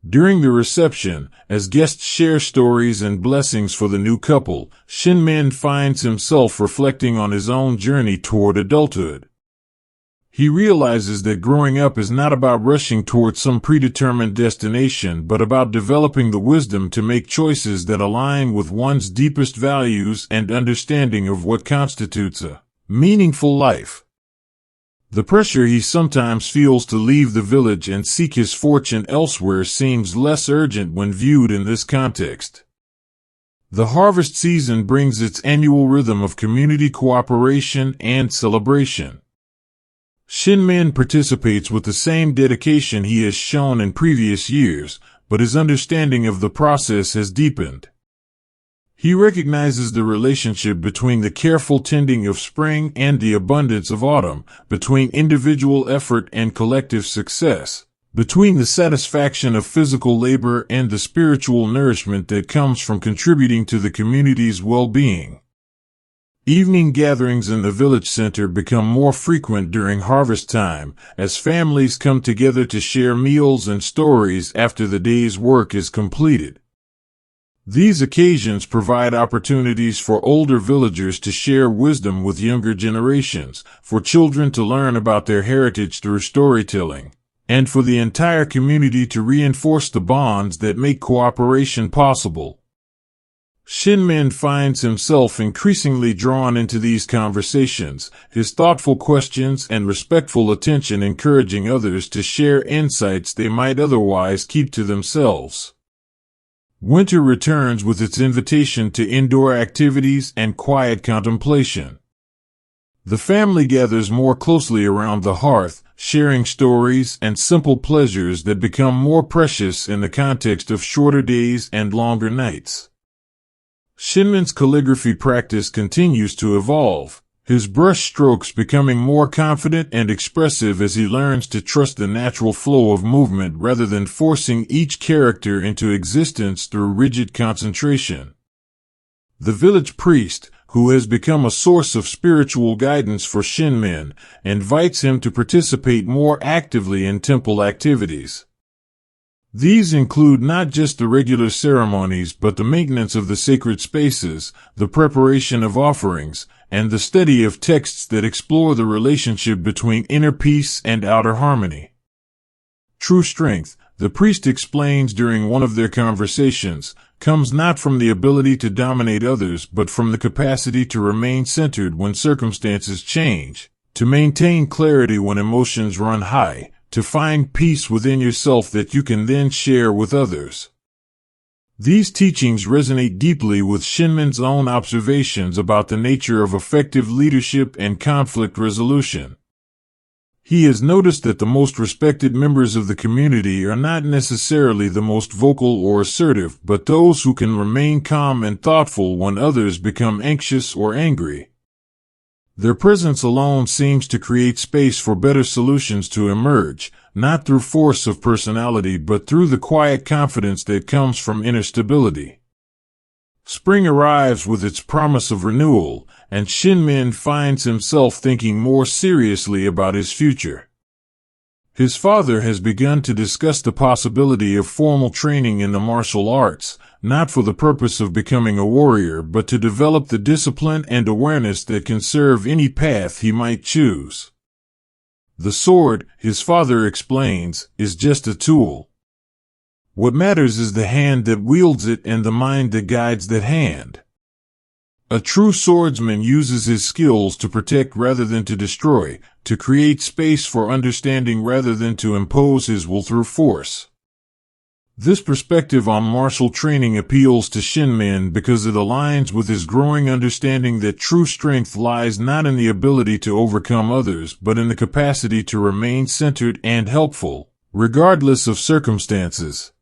During the reception, as guests share stories and blessings for the new couple, Shinmen finds himself reflecting on his own journey toward adulthood. He realizes that growing up is not about rushing towards some predetermined destination but about developing the wisdom to make choices that align with one's deepest values and understanding of what constitutes a meaningful life. The pressure he sometimes feels to leave the village and seek his fortune elsewhere seems less urgent when viewed in this context. The harvest season brings its annual rhythm of community cooperation and celebration. Shinmen participates with the same dedication he has shown in previous years, but his understanding of the process has deepened. He recognizes the relationship between the careful tending of spring and the abundance of autumn, between individual effort and collective success, between the satisfaction of physical labor and the spiritual nourishment that comes from contributing to the community's well-being. Evening gatherings in the village center become more frequent during harvest time, as families come together to share meals and stories after the day's work is completed. These occasions provide opportunities for older villagers to share wisdom with younger generations, for children to learn about their heritage through storytelling, and for the entire community to reinforce the bonds that make cooperation possible. Shinmen finds himself increasingly drawn into these conversations, his thoughtful questions and respectful attention encouraging others to share insights they might otherwise keep to themselves. Winter returns with its invitation to indoor activities and quiet contemplation. The family gathers more closely around the hearth, sharing stories and simple pleasures that become more precious in the context of shorter days and longer nights. Shinmen's calligraphy practice continues to evolve, his brush strokes becoming more confident and expressive as he learns to trust the natural flow of movement rather than forcing each character into existence through rigid concentration. The village priest, who has become a source of spiritual guidance for Shinmen, invites him to participate more actively in temple activities. These include not just the regular ceremonies but the maintenance of the sacred spaces, the preparation of offerings, and the study of texts that explore the relationship between inner peace and outer harmony. True strength, the priest explains during one of their conversations, comes not from the ability to dominate others but from the capacity to remain centered when circumstances change, to maintain clarity when emotions run high, to find peace within yourself that you can then share with others. These teachings resonate deeply with Shinmen's own observations about the nature of effective leadership and conflict resolution. He has noticed that the most respected members of the community are not necessarily the most vocal or assertive, but those who can remain calm and thoughtful when others become anxious or angry. Their presence alone seems to create space for better solutions to emerge, not through force of personality but through the quiet confidence that comes from inner stability. Spring arrives with its promise of renewal, and Shinmen finds himself thinking more seriously about his future. His father has begun to discuss the possibility of formal training in the martial arts, not for the purpose of becoming a warrior but to develop the discipline and awareness that can serve any path he might choose. The sword, his father explains, is just a tool. What matters is the hand that wields it and the mind that guides that hand. A true swordsman uses his skills to protect rather than to destroy, to create space for understanding rather than to impose his will through force. This perspective on martial training appeals to Shinmen because it aligns with his growing understanding that true strength lies not in the ability to overcome others but in the capacity to remain centered and helpful, regardless of circumstances.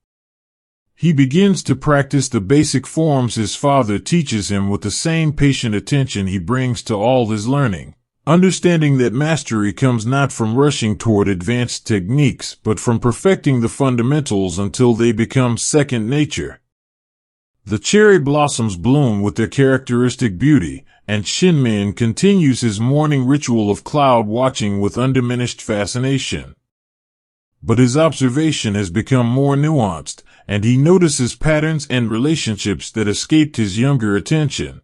He begins to practice the basic forms his father teaches him with the same patient attention he brings to all his learning, understanding that mastery comes not from rushing toward advanced techniques but from perfecting the fundamentals until they become second nature. The cherry blossoms bloom with their characteristic beauty, and Shinmen continues his morning ritual of cloud watching with undiminished fascination. But his observation has become more nuanced, and he notices patterns and relationships that escaped his younger attention.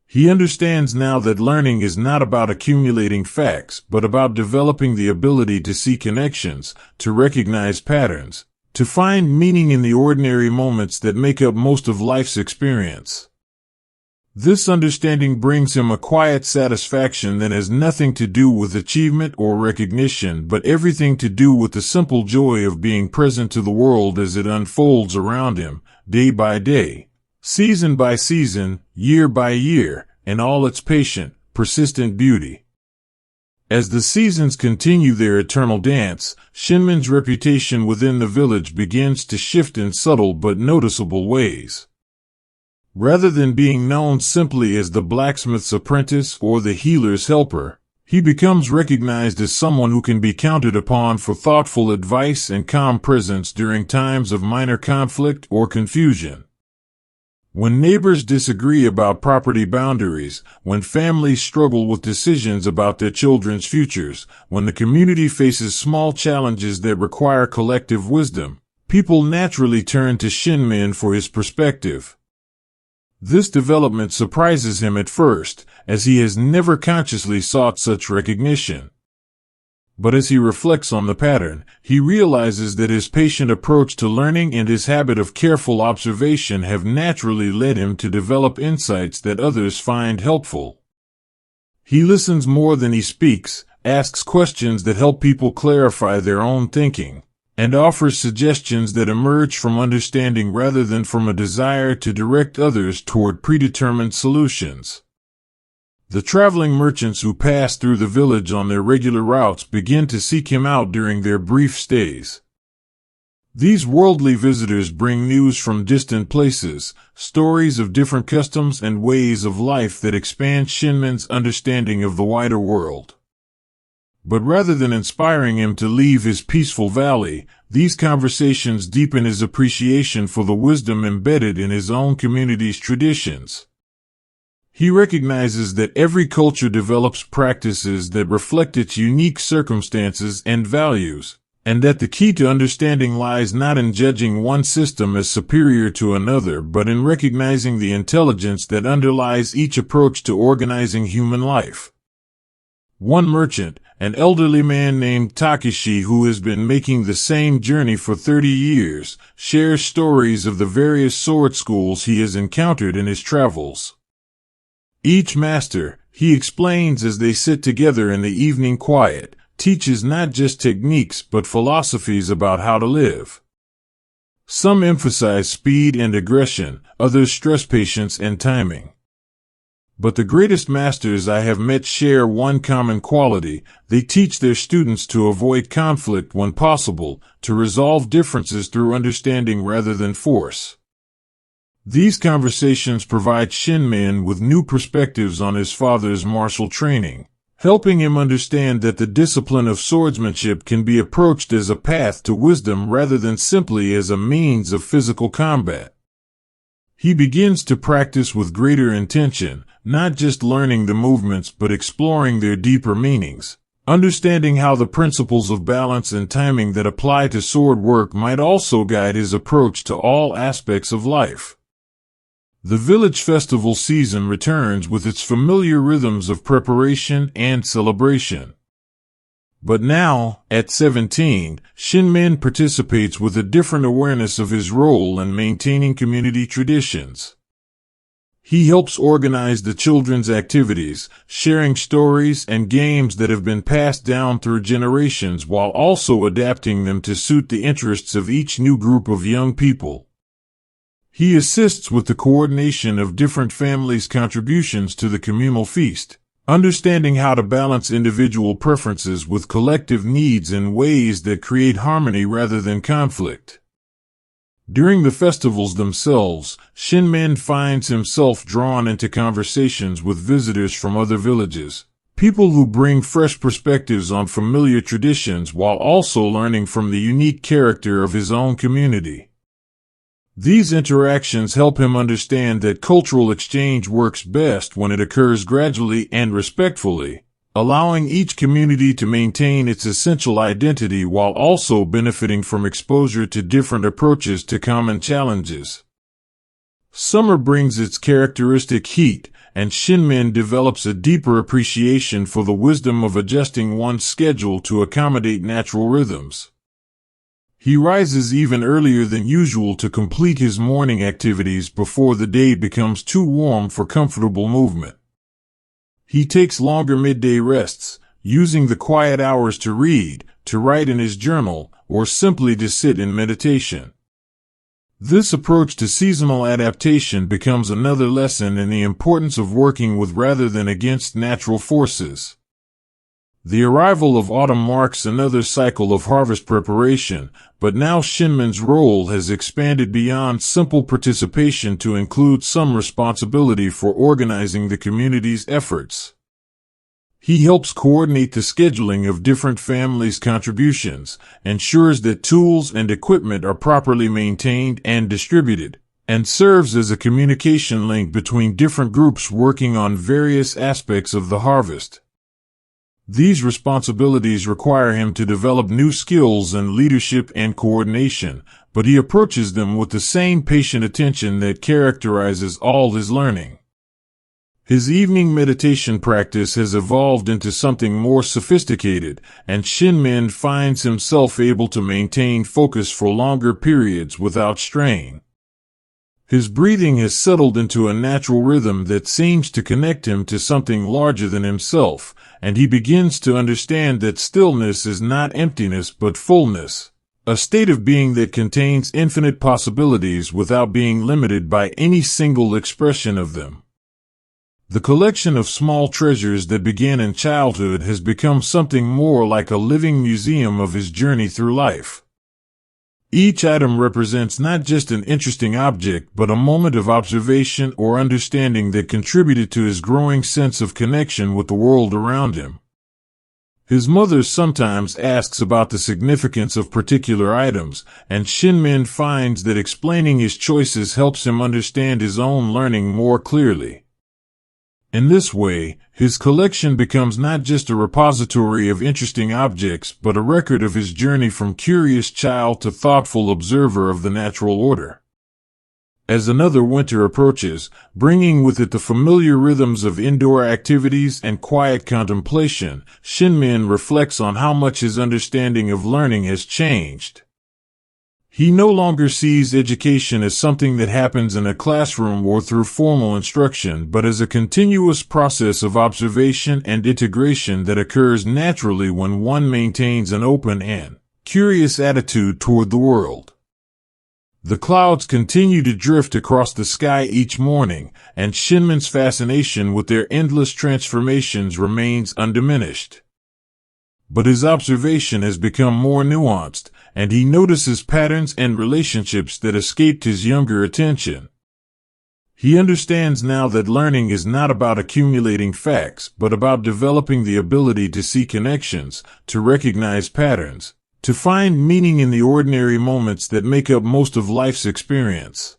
He understands now that learning is not about accumulating facts, but about developing the ability to see connections, to recognize patterns, to find meaning in the ordinary moments that make up most of life's experience. This understanding brings him a quiet satisfaction that has nothing to do with achievement or recognition, but everything to do with the simple joy of being present to the world as it unfolds around him, day by day, season by season, year by year, in all its patient, persistent beauty. As the seasons continue their eternal dance, Shinmen's reputation within the village begins to shift in subtle but noticeable ways. Rather than being known simply as the blacksmith's apprentice or the healer's helper, he becomes recognized as someone who can be counted upon for thoughtful advice and calm presence during times of minor conflict or confusion. When neighbors disagree about property boundaries, when families struggle with decisions about their children's futures, when the community faces small challenges that require collective wisdom, people naturally turn to Shinmen for his perspective. This development surprises him at first, as he has never consciously sought such recognition. But as he reflects on the pattern, he realizes that his patient approach to learning and his habit of careful observation have naturally led him to develop insights that others find helpful. He listens more than he speaks, asks questions that help people clarify their own thinking, and offers suggestions that emerge from understanding rather than from a desire to direct others toward predetermined solutions. The traveling merchants who pass through the village on their regular routes begin to seek him out during their brief stays. These worldly visitors bring news from distant places, stories of different customs and ways of life that expand Shinmen's understanding of the wider world. But rather than inspiring him to leave his peaceful valley, these conversations deepen his appreciation for the wisdom embedded in his own community's traditions. He recognizes that every culture develops practices that reflect its unique circumstances and values, and that the key to understanding lies not in judging one system as superior to another, but in recognizing the intelligence that underlies each approach to organizing human life. One merchant, an elderly man named Takeshi who has been making the same journey for 30 years, shares stories of the various sword schools he has encountered in his travels. Each master, he explains as they sit together in the evening quiet, teaches not just techniques but philosophies about how to live. Some emphasize speed and aggression, others stress patience and timing. But the greatest masters I have met share one common quality: they teach their students to avoid conflict when possible, to resolve differences through understanding rather than force. These conversations provide Shinmen with new perspectives on his father's martial training, helping him understand that the discipline of swordsmanship can be approached as a path to wisdom rather than simply as a means of physical combat. He begins to practice with greater intention, not just learning the movements but exploring their deeper meanings, understanding how the principles of balance and timing that apply to sword work might also guide his approach to all aspects of life. The village festival season returns with its familiar rhythms of preparation and celebration. But now, at 17, Shinmen participates with a different awareness of his role in maintaining community traditions. He helps organize the children's activities, sharing stories and games that have been passed down through generations while also adapting them to suit the interests of each new group of young people. He assists with the coordination of different families' contributions to the communal feast, understanding how to balance individual preferences with collective needs in ways that create harmony rather than conflict. During the festivals themselves, Shinmen finds himself drawn into conversations with visitors from other villages, people who bring fresh perspectives on familiar traditions while also learning from the unique character of his own community. These interactions help him understand that cultural exchange works best when it occurs gradually and respectfully, allowing each community to maintain its essential identity while also benefiting from exposure to different approaches to common challenges. Summer brings its characteristic heat, and Shinmen develops a deeper appreciation for the wisdom of adjusting one's schedule to accommodate natural rhythms. He rises even earlier than usual to complete his morning activities before the day becomes too warm for comfortable movement. He takes longer midday rests, using the quiet hours to read, to write in his journal, or simply to sit in meditation. This approach to seasonal adaptation becomes another lesson in the importance of working with rather than against natural forces. The arrival of autumn marks another cycle of harvest preparation, but now Shinmen's role has expanded beyond simple participation to include some responsibility for organizing the community's efforts. He helps coordinate the scheduling of different families' contributions, ensures that tools and equipment are properly maintained and distributed, and serves as a communication link between different groups working on various aspects of the harvest. These responsibilities require him to develop new skills in leadership and coordination, but he approaches them with the same patient attention that characterizes all his learning. His evening meditation practice has evolved into something more sophisticated, and Shinmen finds himself able to maintain focus for longer periods without strain. His breathing has settled into a natural rhythm that seems to connect him to something larger than himself, and he begins to understand that stillness is not emptiness but fullness, a state of being that contains infinite possibilities without being limited by any single expression of them. The collection of small treasures that began in childhood has become something more like a living museum of his journey through life. Each item represents not just an interesting object, but a moment of observation or understanding that contributed to his growing sense of connection with the world around him. His mother sometimes asks about the significance of particular items, and Shinmen finds that explaining his choices helps him understand his own learning more clearly. In this way, his collection becomes not just a repository of interesting objects, but a record of his journey from curious child to thoughtful observer of the natural order. As another winter approaches, bringing with it the familiar rhythms of indoor activities and quiet contemplation, Shinmen reflects on how much his understanding of learning has changed. He no longer sees education as something that happens in a classroom or through formal instruction, but as a continuous process of observation and integration that occurs naturally when one maintains an open and curious attitude toward the world. The clouds continue to drift across the sky each morning, and Shinmen's fascination with their endless transformations remains undiminished. But his observation has become more nuanced, and he notices patterns and relationships that escaped his younger attention. He understands now that learning is not about accumulating facts, but about developing the ability to see connections, to recognize patterns, to find meaning in the ordinary moments that make up most of life's experience.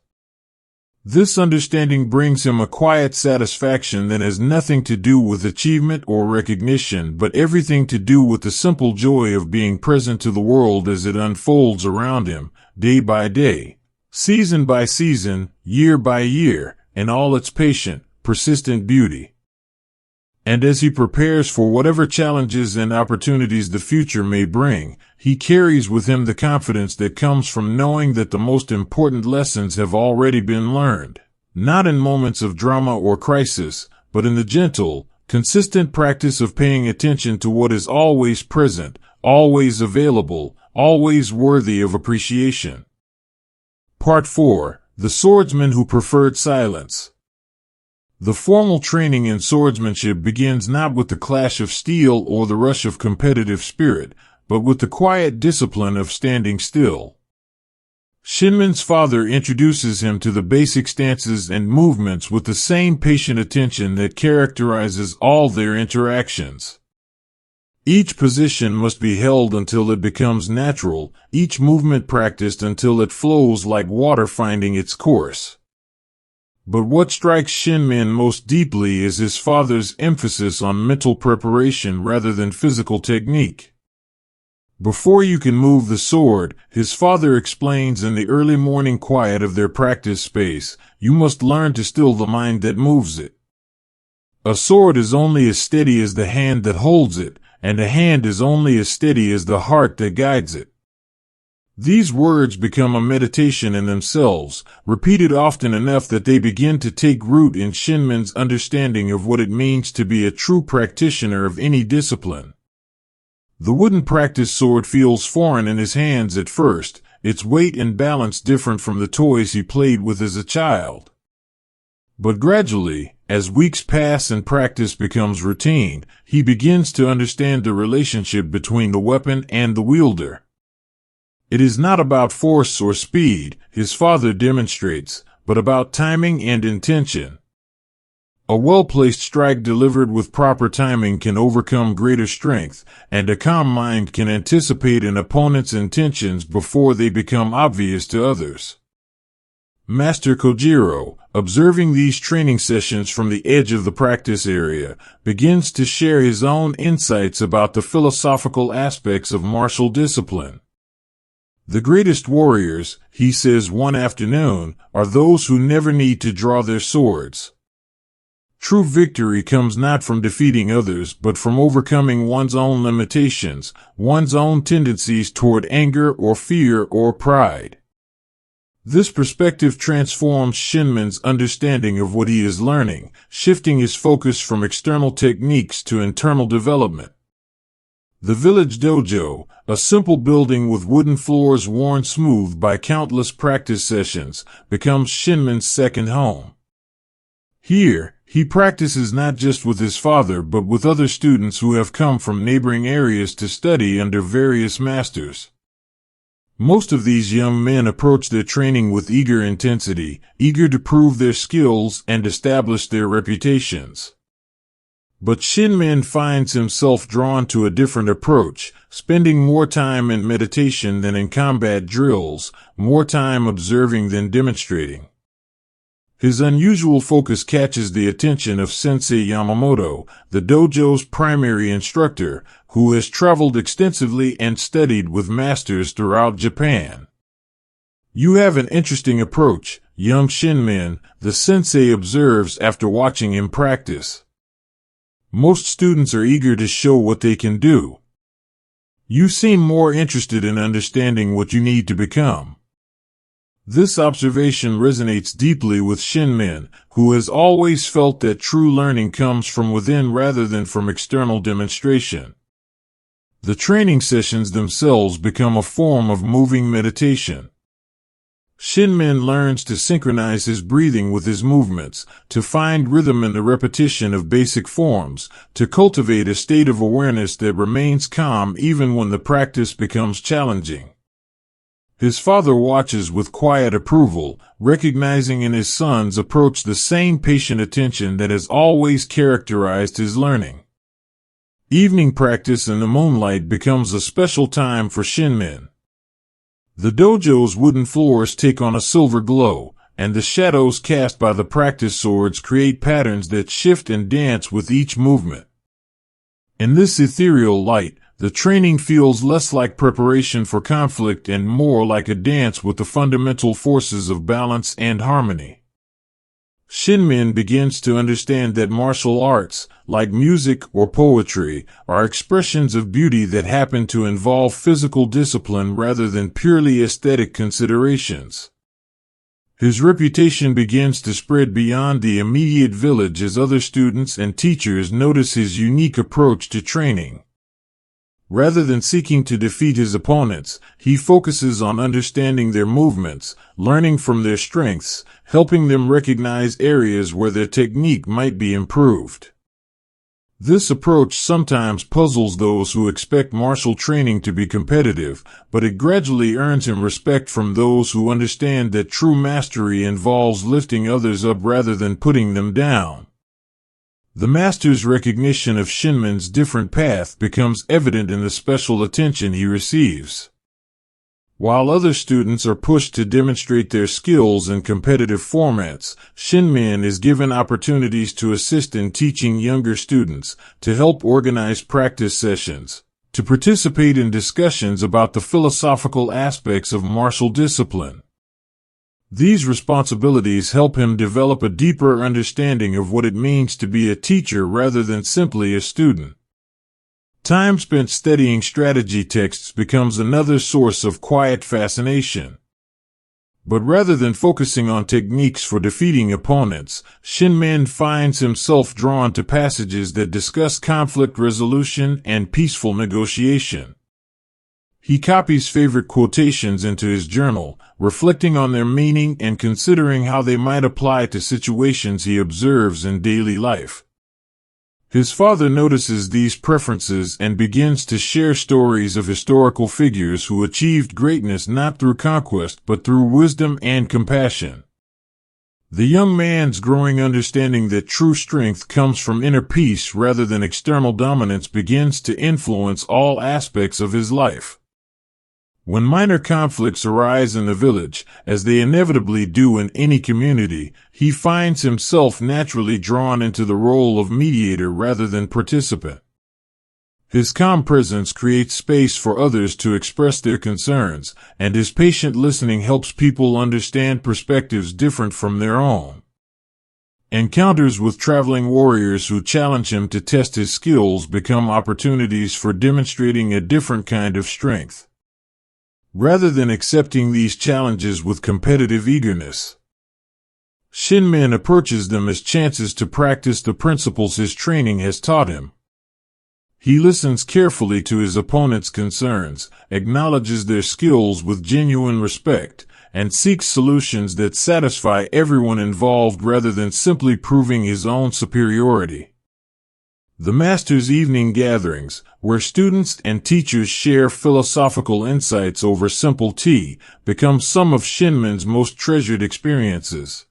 This understanding brings him a quiet satisfaction that has nothing to do with achievement or recognition, but everything to do with the simple joy of being present to the world as it unfolds around him, day by day, season by season, year by year, in all its patient, persistent beauty. And as he prepares for whatever challenges and opportunities the future may bring, he carries with him the confidence that comes from knowing that the most important lessons have already been learned, not in moments of drama or crisis, but in the gentle, consistent practice of paying attention to what is always present, always available, always worthy of appreciation. Part 4. The Swordsman Who Preferred Silence. The formal training in swordsmanship begins not with the clash of steel or the rush of competitive spirit, but with the quiet discipline of standing still. Shinmen's father introduces him to the basic stances and movements with the same patient attention that characterizes all their interactions. Each position must be held until it becomes natural, each movement practiced until it flows like water finding its course. But what strikes Shinmen most deeply is his father's emphasis on mental preparation rather than physical technique. Before you can move the sword, his father explains in the early morning quiet of their practice space, you must learn to still the mind that moves it. A sword is only as steady as the hand that holds it, and a hand is only as steady as the heart that guides it. These words become a meditation in themselves, repeated often enough that they begin to take root in Shinmen's understanding of what it means to be a true practitioner of any discipline. The wooden practice sword feels foreign in his hands at first, its weight and balance different from the toys he played with as a child. But gradually, as weeks pass and practice becomes routine, he begins to understand the relationship between the weapon and the wielder. It is not about force or speed, his father demonstrates, but about timing and intention. A well-placed strike delivered with proper timing can overcome greater strength, and a calm mind can anticipate an opponent's intentions before they become obvious to others. Master Kojiro, observing these training sessions from the edge of the practice area, begins to share his own insights about the philosophical aspects of martial discipline. The greatest warriors, he says one afternoon, are those who never need to draw their swords. True victory comes not from defeating others but from overcoming one's own limitations, one's own tendencies toward anger or fear or pride. This perspective transforms Shinmen's understanding of what he is learning, shifting his focus from external techniques to internal development. The village dojo, a simple building with wooden floors worn smooth by countless practice sessions, becomes Shinmen's second home. Here, He practices not just with his father but with other students who have come from neighboring areas to study under various masters. Most of these young men approach their training with eager intensity, eager to prove their skills and establish their reputations. But Shinmen finds himself drawn to a different approach, spending more time in meditation than in combat drills, more time observing than demonstrating. His unusual focus catches the attention of Sensei Yamamoto, the dojo's primary instructor, who has traveled extensively and studied with masters throughout Japan. "You have an interesting approach, young Shinmen," the sensei observes after watching him practice. "Most students are eager to show what they can do. You seem more interested in understanding what you need to become." This observation resonates deeply with Shinmen, who has always felt that true learning comes from within rather than from external demonstration. The training sessions themselves become a form of moving meditation. Shinmen learns to synchronize his breathing with his movements, to find rhythm in the repetition of basic forms, to cultivate a state of awareness that remains calm even when the practice becomes challenging. His father watches with quiet approval, recognizing in his son's approach the same patient attention that has always characterized his learning. Evening practice in the moonlight becomes a special time for Shinmen. The dojo's wooden floors take on a silver glow, and the shadows cast by the practice swords create patterns that shift and dance with each movement. In this ethereal light, the training feels less like preparation for conflict and more like a dance with the fundamental forces of balance and harmony. Shinmen begins to understand that martial arts, like music or poetry, are expressions of beauty that happen to involve physical discipline rather than purely aesthetic considerations. His reputation begins to spread beyond the immediate village as other students and teachers notice his unique approach to training. Rather than seeking to defeat his opponents, he focuses on understanding their movements, learning from their strengths, helping them recognize areas where their technique might be improved. This approach sometimes puzzles those who expect martial training to be competitive, but it gradually earns him respect from those who understand that true mastery involves lifting others up rather than putting them down. The master's recognition of Shinmen's different path becomes evident in the special attention he receives. While other students are pushed to demonstrate their skills in competitive formats, Shinmen is given opportunities to assist in teaching younger students, to help organize practice sessions, to participate in discussions about the philosophical aspects of martial discipline. These responsibilities help him develop a deeper understanding of what it means to be a teacher rather than simply a student. Time spent studying strategy texts becomes another source of quiet fascination. But rather than focusing on techniques for defeating opponents, Shinmen finds himself drawn to passages that discuss conflict resolution and peaceful negotiation. He copies favorite quotations into his journal, reflecting on their meaning and considering how they might apply to situations he observes in daily life. His father notices these preferences and begins to share stories of historical figures who achieved greatness not through conquest but through wisdom and compassion. The young man's growing understanding that true strength comes from inner peace rather than external dominance begins to influence all aspects of his life. When minor conflicts arise in the village, as they inevitably do in any community, he finds himself naturally drawn into the role of mediator rather than participant. His calm presence creates space for others to express their concerns, and his patient listening helps people understand perspectives different from their own. Encounters with traveling warriors who challenge him to test his skills become opportunities for demonstrating a different kind of strength. Rather than accepting these challenges with competitive eagerness, Shinmen approaches them as chances to practice the principles his training has taught him. He listens carefully to his opponent's concerns, acknowledges their skills with genuine respect, and seeks solutions that satisfy everyone involved rather than simply proving his own superiority. The master's evening gatherings, where students and teachers share philosophical insights over simple tea, become some of Shinmen's most treasured experiences.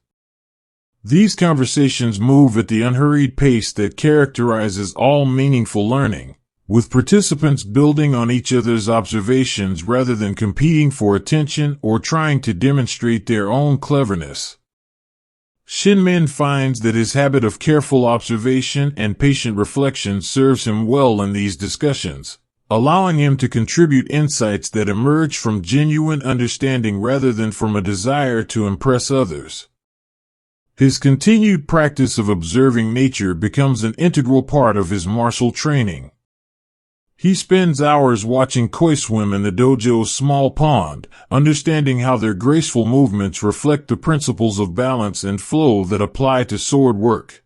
These conversations move at the unhurried pace that characterizes all meaningful learning, with participants building on each other's observations rather than competing for attention or trying to demonstrate their own cleverness. Shinmen finds that his habit of careful observation and patient reflection serves him well in these discussions, allowing him to contribute insights that emerge from genuine understanding rather than from a desire to impress others. His continued practice of observing nature becomes an integral part of his martial training. He spends hours watching koi swim in the dojo's small pond, understanding how their graceful movements reflect the principles of balance and flow that apply to sword work.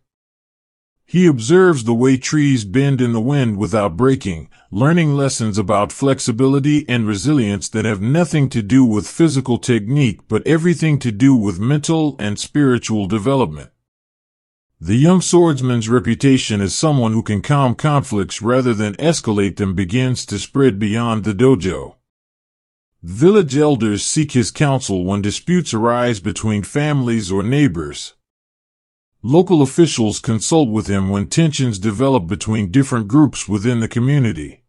He observes the way trees bend in the wind without breaking, learning lessons about flexibility and resilience that have nothing to do with physical technique but everything to do with mental and spiritual development. The young swordsman's reputation as someone who can calm conflicts rather than escalate them begins to spread beyond the dojo. Village elders seek his counsel when disputes arise between families or neighbors. Local officials consult with him when tensions develop between different groups within the community.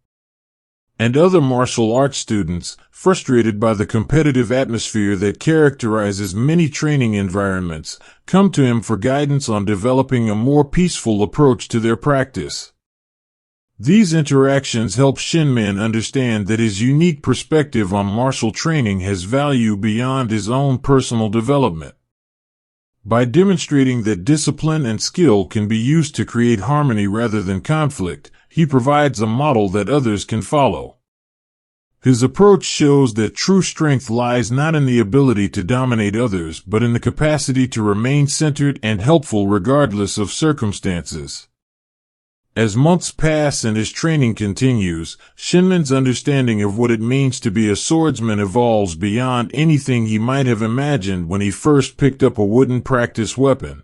And other martial arts students, frustrated by the competitive atmosphere that characterizes many training environments, come to him for guidance on developing a more peaceful approach to their practice. These interactions help Shinmen understand that his unique perspective on martial training has value beyond his own personal development. By demonstrating that discipline and skill can be used to create harmony rather than conflict, he provides a model that others can follow. His approach shows that true strength lies not in the ability to dominate others but in the capacity to remain centered and helpful regardless of circumstances. As months pass and his training continues, Shinmen's understanding of what it means to be a swordsman evolves beyond anything he might have imagined when he first picked up a wooden practice weapon.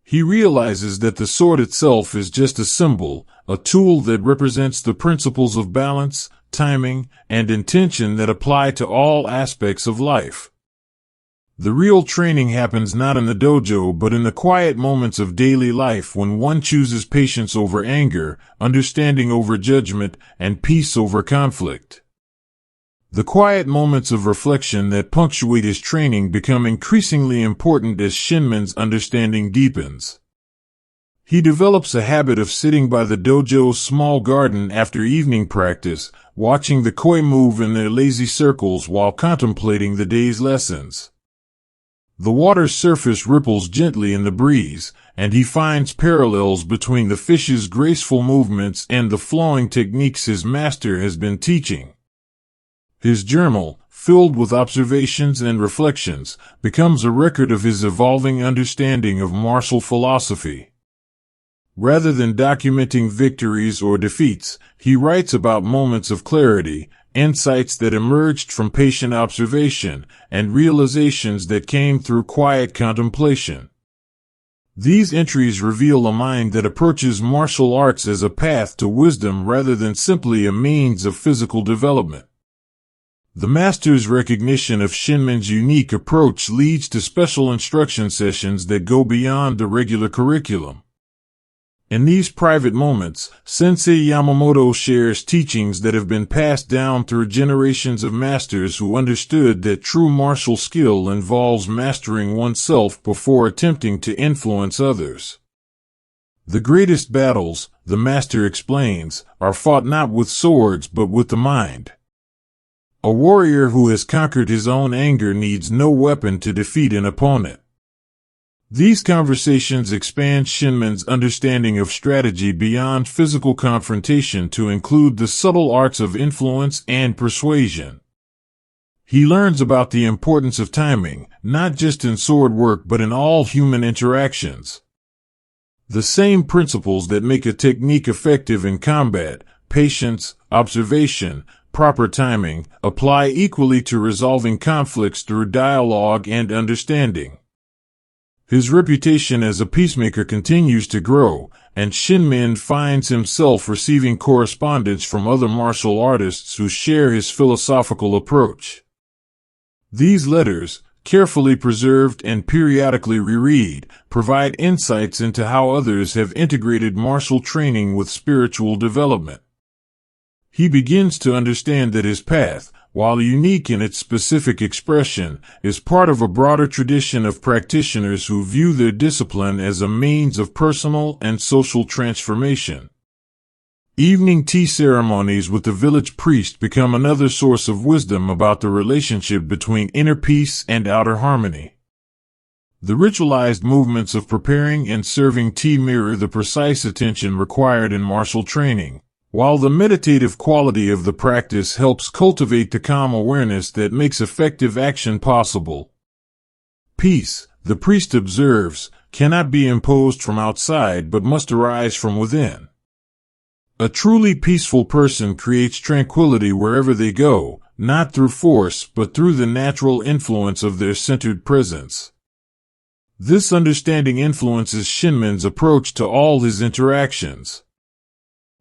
He realizes that the sword itself is just a symbol, a tool that represents the principles of balance, timing, and intention that apply to all aspects of life. The real training happens not in the dojo but in the quiet moments of daily life when one chooses patience over anger, understanding over judgment, and peace over conflict. The quiet moments of reflection that punctuate his training become increasingly important as Shinmen's understanding deepens. He develops a habit of sitting by the dojo's small garden after evening practice, watching the koi move in their lazy circles while contemplating the day's lessons. The water's surface ripples gently in the breeze, and he finds parallels between the fish's graceful movements and the flowing techniques his master has been teaching. His journal, filled with observations and reflections, becomes a record of his evolving understanding of martial philosophy. Rather than documenting victories or defeats, he writes about moments of clarity, insights that emerged from patient observation, and realizations that came through quiet contemplation. These entries reveal a mind that approaches martial arts as a path to wisdom rather than simply a means of physical development. The master's recognition of Shinmen's unique approach leads to special instruction sessions that go beyond the regular curriculum. In these private moments, Sensei Yamamoto shares teachings that have been passed down through generations of masters who understood that true martial skill involves mastering oneself before attempting to influence others. The greatest battles, the master explains, are fought not with swords but with the mind. A warrior who has conquered his own anger needs no weapon to defeat an opponent. These conversations expand Shinmen's understanding of strategy beyond physical confrontation to include the subtle arts of influence and persuasion. He learns about the importance of timing, not just in sword work but in all human interactions. The same principles that make a technique effective in combat, patience, observation, proper timing, apply equally to resolving conflicts through dialogue and understanding. His reputation as a peacemaker continues to grow, and Shinmen finds himself receiving correspondence from other martial artists who share his philosophical approach. These letters, carefully preserved and periodically reread, provide insights into how others have integrated martial training with spiritual development. He begins to understand that his path, while unique in its specific expression, is part of a broader tradition of practitioners who view their discipline as a means of personal and social transformation. Evening tea ceremonies with the village priest become another source of wisdom about the relationship between inner peace and outer harmony. The ritualized movements of preparing and serving tea mirror the precise attention required in martial training, while the meditative quality of the practice helps cultivate the calm awareness that makes effective action possible. Peace, the priest observes, cannot be imposed from outside but must arise from within. A truly peaceful person creates tranquility wherever they go, not through force but through the natural influence of their centered presence. This understanding influences Shinmen's approach to all his interactions.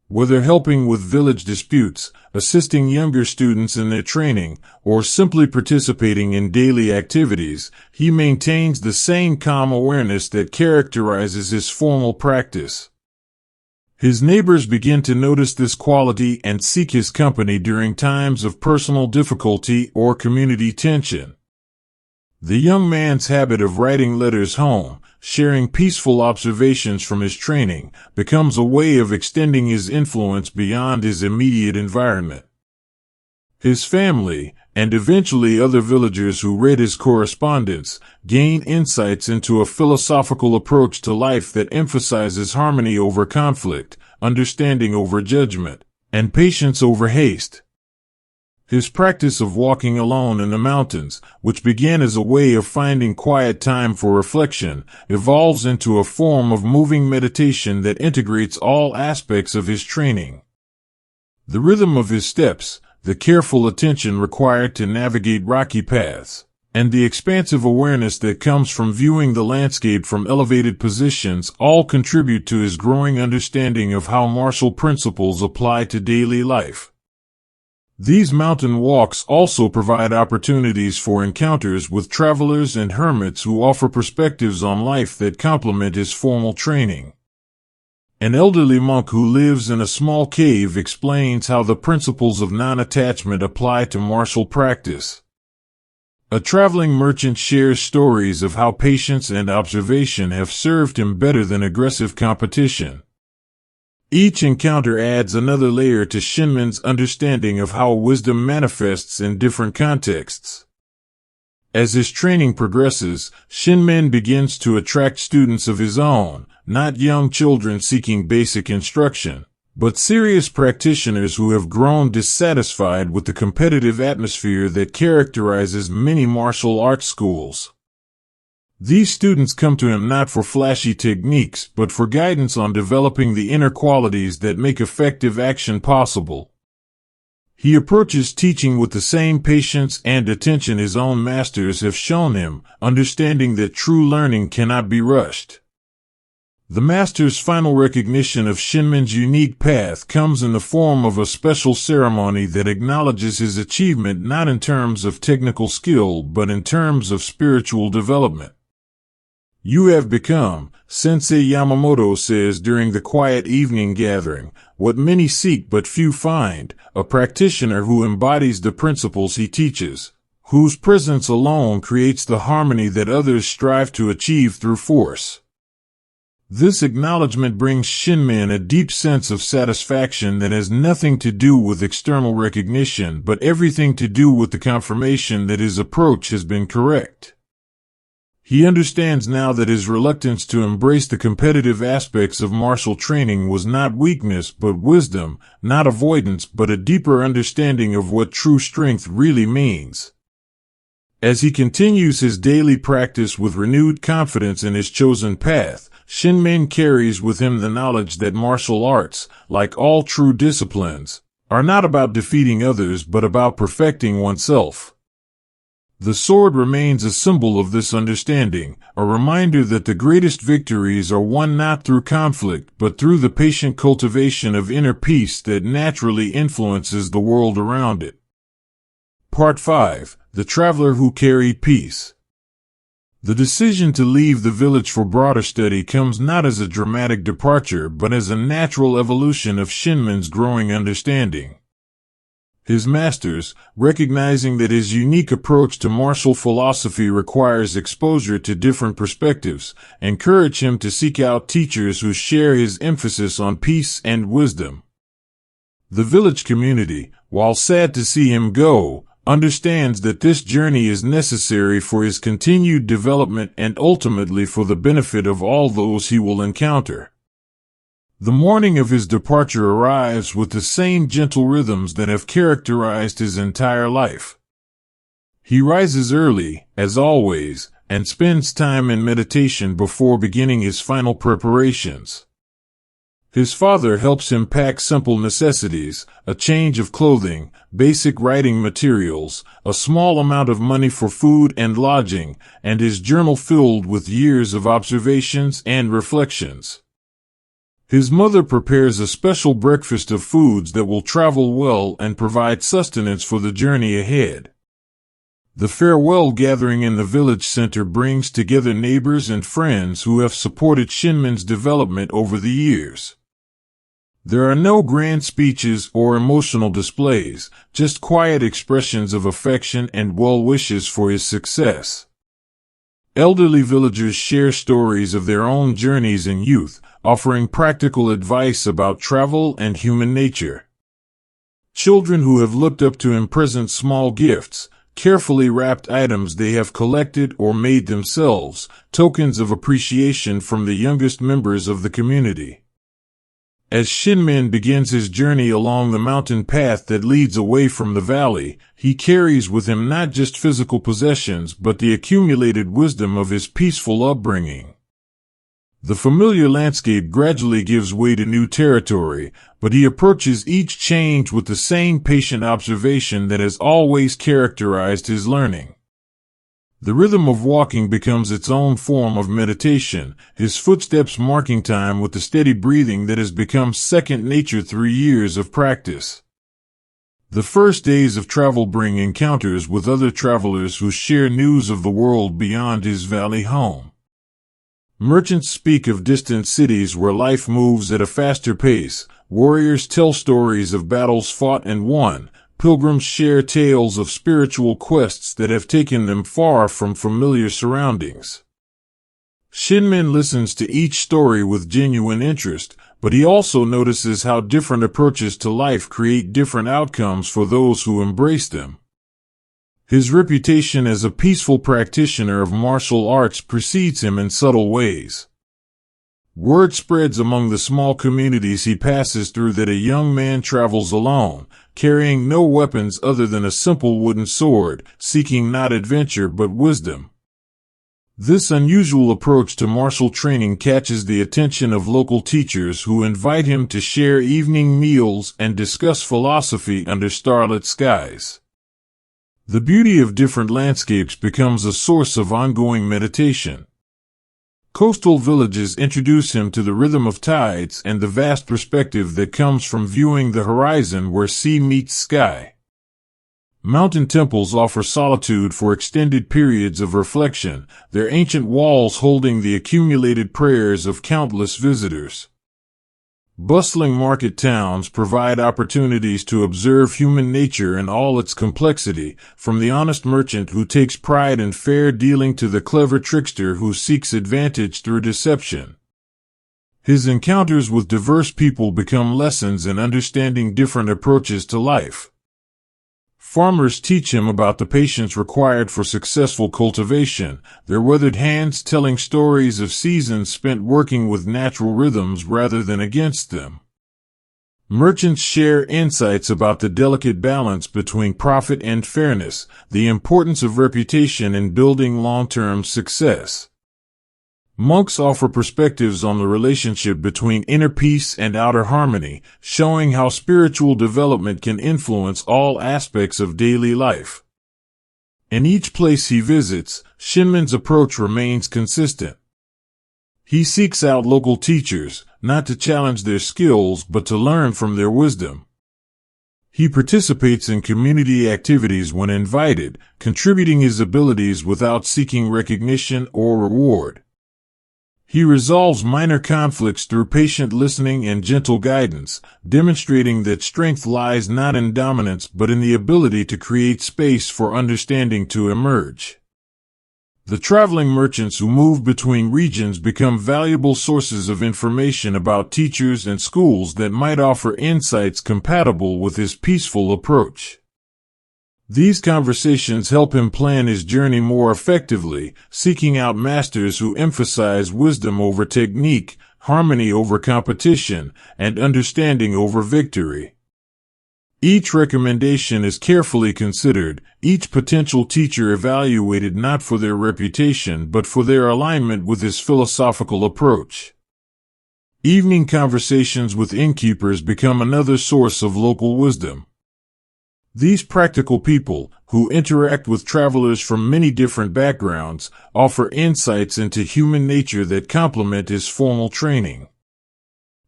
Whether helping with village disputes, assisting younger students in their training, or simply participating in daily activities, he maintains the same calm awareness that characterizes his formal practice. His neighbors begin to notice this quality and seek his company during times of personal difficulty or community tension. The young man's habit of writing letters home, sharing peaceful observations from his training, becomes a way of extending his influence beyond his immediate environment. His family, and eventually other villagers who read his correspondence, gain insights into a philosophical approach to life that emphasizes harmony over conflict, understanding over judgment, and patience over haste. His practice of walking alone in the mountains, which began as a way of finding quiet time for reflection, evolves into a form of moving meditation that integrates all aspects of his training. The rhythm of his steps, the careful attention required to navigate rocky paths, and the expansive awareness that comes from viewing the landscape from elevated positions all contribute to his growing understanding of how martial principles apply to daily life. These mountain walks also provide opportunities for encounters with travelers and hermits who offer perspectives on life that complement his formal training. An elderly monk who lives in a small cave explains how the principles of non-attachment apply to martial practice. A traveling merchant shares stories of how patience and observation have served him better than aggressive competition. Each encounter adds another layer to Shinmen's understanding of how wisdom manifests in different contexts. As his training progresses, Shinmen begins to attract students of his own, not young children seeking basic instruction, but serious practitioners who have grown dissatisfied with the competitive atmosphere that characterizes many martial arts schools. These students come to him not for flashy techniques but for guidance on developing the inner qualities that make effective action possible. He approaches teaching with the same patience and attention his own masters have shown him, understanding that true learning cannot be rushed. The master's final recognition of Shinmen's unique path comes in the form of a special ceremony that acknowledges his achievement not in terms of technical skill but in terms of spiritual development. "You have become," Sensei Yamamoto says during the quiet evening gathering, "what many seek but few find, a practitioner who embodies the principles he teaches, whose presence alone creates the harmony that others strive to achieve through force." This acknowledgement brings Shinmen a deep sense of satisfaction that has nothing to do with external recognition but everything to do with the confirmation that his approach has been correct. He understands now that his reluctance to embrace the competitive aspects of martial training was not weakness but wisdom, not avoidance but a deeper understanding of what true strength really means. As he continues his daily practice with renewed confidence in his chosen path, Shinmen carries with him the knowledge that martial arts, like all true disciplines, are not about defeating others but about perfecting oneself. The sword remains a symbol of this understanding, a reminder that the greatest victories are won not through conflict but through the patient cultivation of inner peace that naturally influences the world around it. Part 5. The Traveler Who Carried Peace. The decision to leave the village for broader study comes not as a dramatic departure but as a natural evolution of Shinmen's growing understanding. His masters, recognizing that his unique approach to martial philosophy requires exposure to different perspectives, encourage him to seek out teachers who share his emphasis on peace and wisdom. The village community, while sad to see him go, understands that this journey is necessary for his continued development and ultimately for the benefit of all those he will encounter. The morning of his departure arrives with the same gentle rhythms that have characterized his entire life. He rises early, as always, and spends time in meditation before beginning his final preparations. His father helps him pack simple necessities, a change of clothing, basic writing materials, a small amount of money for food and lodging, and his journal filled with years of observations and reflections. His mother prepares a special breakfast of foods that will travel well and provide sustenance for the journey ahead. The farewell gathering in the village center brings together neighbors and friends who have supported Shinmen's development over the years. There are no grand speeches or emotional displays, just quiet expressions of affection and well wishes for his success. Elderly villagers share stories of their own journeys in youth, offering practical advice about travel and human nature. Children who have looked up to him present small gifts, carefully wrapped items they have collected or made themselves, tokens of appreciation from the youngest members of the community. As Shinmen begins his journey along the mountain path that leads away from the valley, he carries with him not just physical possessions but the accumulated wisdom of his peaceful upbringing. The familiar landscape gradually gives way to new territory, but he approaches each change with the same patient observation that has always characterized his learning. The rhythm of walking becomes its own form of meditation, his footsteps marking time with the steady breathing that has become second nature through years of practice. The first days of travel bring encounters with other travelers who share news of the world beyond his valley home. Merchants speak of distant cities where life moves at a faster pace, warriors tell stories of battles fought and won, pilgrims share tales of spiritual quests that have taken them far from familiar surroundings. Shinmen listens to each story with genuine interest, but he also notices how different approaches to life create different outcomes for those who embrace them. His reputation as a peaceful practitioner of martial arts precedes him in subtle ways. Word spreads among the small communities he passes through that a young man travels alone, carrying no weapons other than a simple wooden sword, seeking not adventure but wisdom. This unusual approach to martial training catches the attention of local teachers who invite him to share evening meals and discuss philosophy under starlit skies. The beauty of different landscapes becomes a source of ongoing meditation. Coastal villages introduce him to the rhythm of tides and the vast perspective that comes from viewing the horizon where sea meets sky. Mountain temples offer solitude for extended periods of reflection, their ancient walls holding the accumulated prayers of countless visitors. Bustling market towns provide opportunities to observe human nature in all its complexity, from the honest merchant who takes pride in fair dealing to the clever trickster who seeks advantage through deception. His encounters with diverse people become lessons in understanding different approaches to life. Farmers teach him about the patience required for successful cultivation, their weathered hands telling stories of seasons spent working with natural rhythms rather than against them. Merchants share insights about the delicate balance between profit and fairness, the importance of reputation in building long-term success. Monks offer perspectives on the relationship between inner peace and outer harmony, showing how spiritual development can influence all aspects of daily life. In each place he visits, Shinmen's approach remains consistent. He seeks out local teachers, not to challenge their skills but to learn from their wisdom. He participates in community activities when invited, contributing his abilities without seeking recognition or reward. He resolves minor conflicts through patient listening and gentle guidance, demonstrating that strength lies not in dominance but in the ability to create space for understanding to emerge. The traveling merchants who move between regions become valuable sources of information about teachers and schools that might offer insights compatible with his peaceful approach. These conversations help him plan his journey more effectively, seeking out masters who emphasize wisdom over technique, harmony over competition, and understanding over victory. Each recommendation is carefully considered, each potential teacher evaluated not for their reputation but for their alignment with his philosophical approach. Evening conversations with innkeepers become another source of local wisdom. These practical people, who interact with travelers from many different backgrounds, offer insights into human nature that complement his formal training.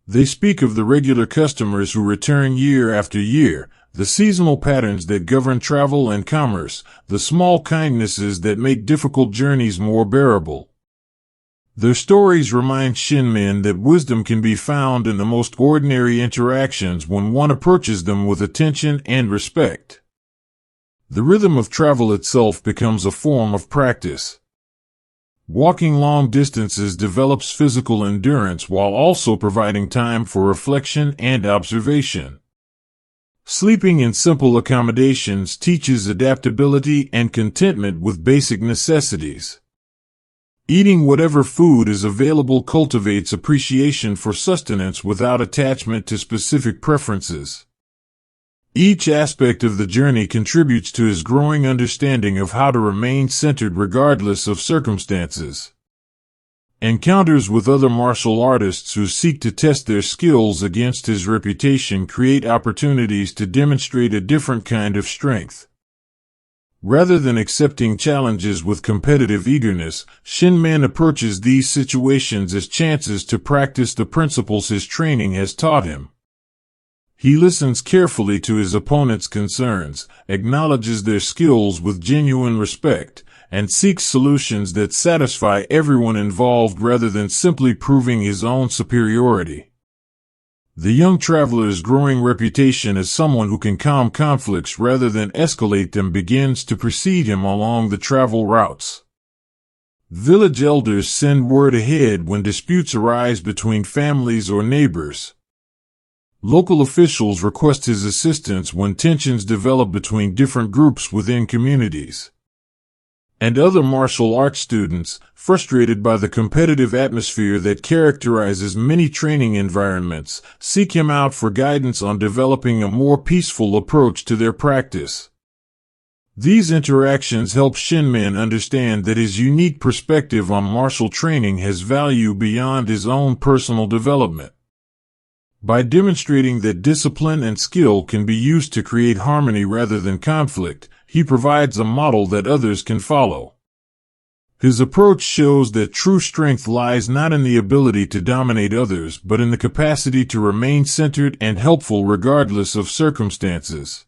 They speak of the regular customers who return year after year, the seasonal patterns that govern travel and commerce, the small kindnesses that make difficult journeys more bearable. Their stories remind Shinmen that wisdom can be found in the most ordinary interactions when one approaches them with attention and respect. The rhythm of travel itself becomes a form of practice. Walking long distances develops physical endurance while also providing time for reflection and observation. Sleeping in simple accommodations teaches adaptability and contentment with basic necessities. Eating whatever food is available cultivates appreciation for sustenance without attachment to specific preferences. Each aspect of the journey contributes to his growing understanding of how to remain centered regardless of circumstances. Encounters with other martial artists who seek to test their skills against his reputation create opportunities to demonstrate a different kind of strength. Rather than accepting challenges with competitive eagerness, Shinmen approaches these situations as chances to practice the principles his training has taught him. He listens carefully to his opponent's concerns, acknowledges their skills with genuine respect, and seeks solutions that satisfy everyone involved rather than simply proving his own superiority. The young traveler's growing reputation as someone who can calm conflicts rather than escalate them begins to precede him along the travel routes. Village elders send word ahead when disputes arise between families or neighbors. Local officials request his assistance when tensions develop between different groups within communities. And other martial arts students, frustrated by the competitive atmosphere that characterizes many training environments, seek him out for guidance on developing a more peaceful approach to their practice. These interactions help Shinmen understand that his unique perspective on martial training has value beyond his own personal development. By demonstrating that discipline and skill can be used to create harmony rather than conflict, he provides a model that others can follow. His approach shows that true strength lies not in the ability to dominate others but in the capacity to remain centered and helpful regardless of circumstances.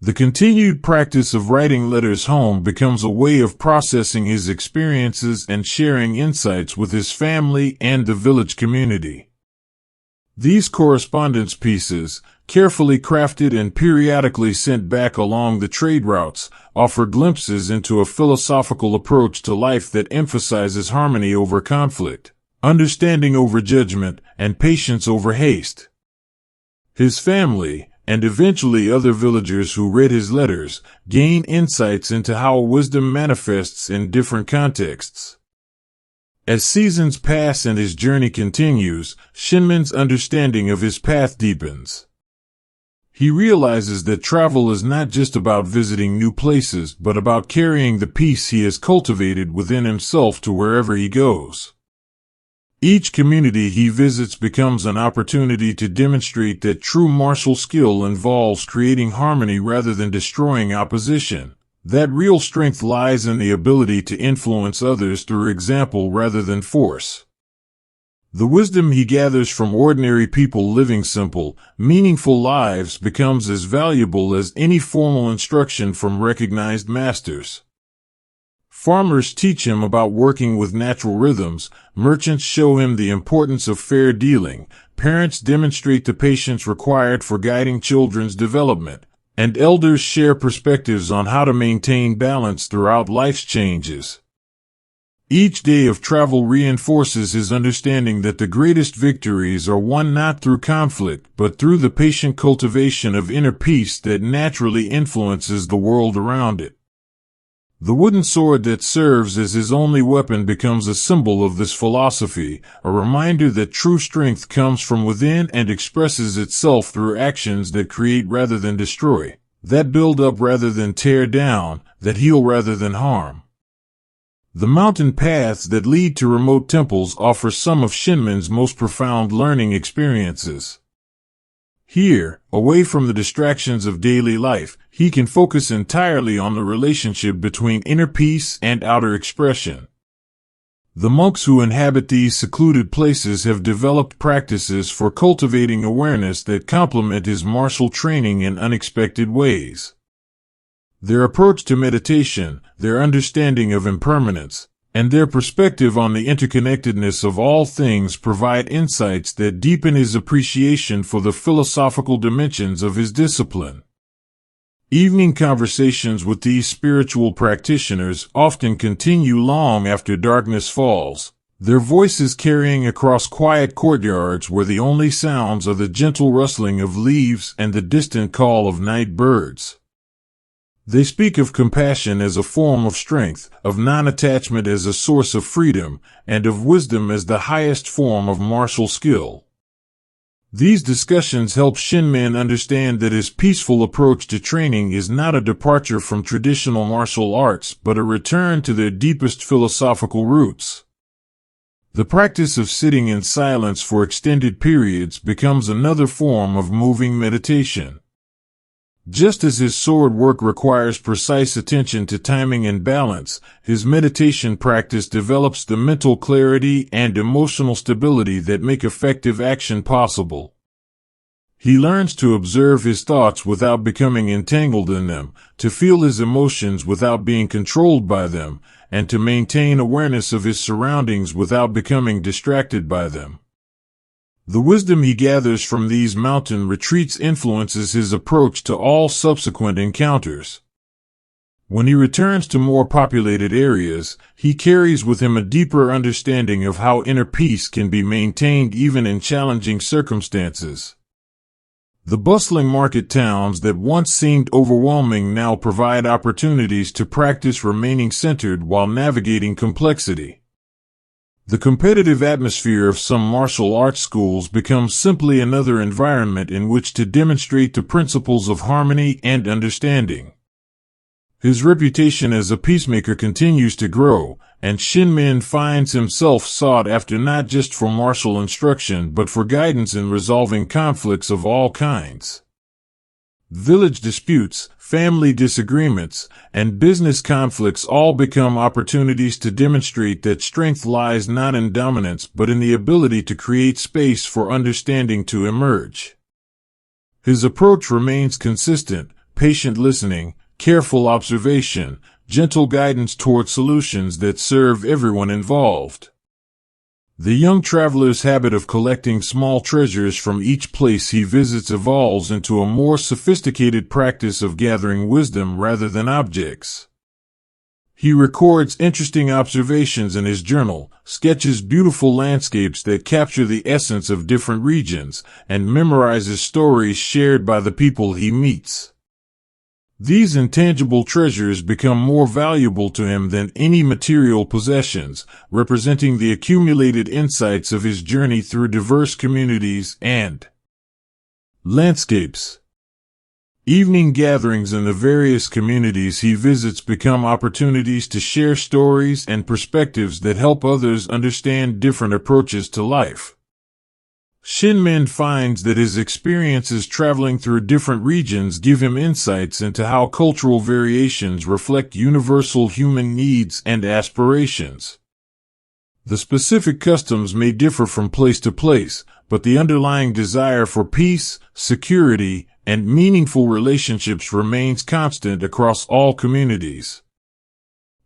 The continued practice of writing letters home becomes a way of processing his experiences and sharing insights with his family and the village community. These correspondence pieces, carefully crafted and periodically sent back along the trade routes, offer glimpses into a philosophical approach to life that emphasizes harmony over conflict, understanding over judgment, and patience over haste. His family, and eventually other villagers who read his letters, gain insights into how wisdom manifests in different contexts. As seasons pass and his journey continues, Shinmen's understanding of his path deepens. He realizes that travel is not just about visiting new places, but about carrying the peace he has cultivated within himself to wherever he goes. Each community he visits becomes an opportunity to demonstrate that true martial skill involves creating harmony rather than destroying opposition. That real strength lies in the ability to influence others through example rather than force. The wisdom he gathers from ordinary people living simple, meaningful lives becomes as valuable as any formal instruction from recognized masters. Farmers teach him about working with natural rhythms, merchants show him the importance of fair dealing, parents demonstrate the patience required for guiding children's development, and elders share perspectives on how to maintain balance throughout life's changes. Each day of travel reinforces his understanding that the greatest victories are won not through conflict, but through the patient cultivation of inner peace that naturally influences the world around it. The wooden sword that serves as his only weapon becomes a symbol of this philosophy, a reminder that true strength comes from within and expresses itself through actions that create rather than destroy, that build up rather than tear down, that heal rather than harm. The mountain paths that lead to remote temples offer some of Shinmen's most profound learning experiences. Here, away from the distractions of daily life, he can focus entirely on the relationship between inner peace and outer expression. The monks who inhabit these secluded places have developed practices for cultivating awareness that complement his martial training in unexpected ways. Their approach to meditation, their understanding of impermanence, and their perspective on the interconnectedness of all things provide insights that deepen his appreciation for the philosophical dimensions of his discipline. Evening conversations with these spiritual practitioners often continue long after darkness falls, their voices carrying across quiet courtyards where the only sounds are the gentle rustling of leaves and the distant call of night birds. They speak of compassion as a form of strength, of non-attachment as a source of freedom, and of wisdom as the highest form of martial skill. These discussions help Shinmen understand that his peaceful approach to training is not a departure from traditional martial arts, but a return to their deepest philosophical roots. The practice of sitting in silence for extended periods becomes another form of moving meditation. Just as his sword work requires precise attention to timing and balance, his meditation practice develops the mental clarity and emotional stability that make effective action possible. He learns to observe his thoughts without becoming entangled in them, to feel his emotions without being controlled by them, and to maintain awareness of his surroundings without becoming distracted by them. The wisdom he gathers from these mountain retreats influences his approach to all subsequent encounters. When he returns to more populated areas, he carries with him a deeper understanding of how inner peace can be maintained even in challenging circumstances. The bustling market towns that once seemed overwhelming now provide opportunities to practice remaining centered while navigating complexity. The competitive atmosphere of some martial arts schools becomes simply another environment in which to demonstrate the principles of harmony and understanding. His reputation as a peacemaker continues to grow, and Shinmen finds himself sought after not just for martial instruction but for guidance in resolving conflicts of all kinds. Village disputes, family disagreements, and business conflicts all become opportunities to demonstrate that strength lies not in dominance but in the ability to create space for understanding to emerge. His approach remains consistent: patient listening, careful observation, gentle guidance toward solutions that serve everyone involved. The young traveler's habit of collecting small treasures from each place he visits evolves into a more sophisticated practice of gathering wisdom rather than objects. He records interesting observations in his journal, sketches beautiful landscapes that capture the essence of different regions, and memorizes stories shared by the people he meets. These intangible treasures become more valuable to him than any material possessions, representing the accumulated insights of his journey through diverse communities and landscapes. Evening gatherings in the various communities he visits become opportunities to share stories and perspectives that help others understand different approaches to life. Shinmen finds that his experiences traveling through different regions give him insights into how cultural variations reflect universal human needs and aspirations. The specific customs may differ from place to place, but the underlying desire for peace, security, and meaningful relationships remains constant across all communities.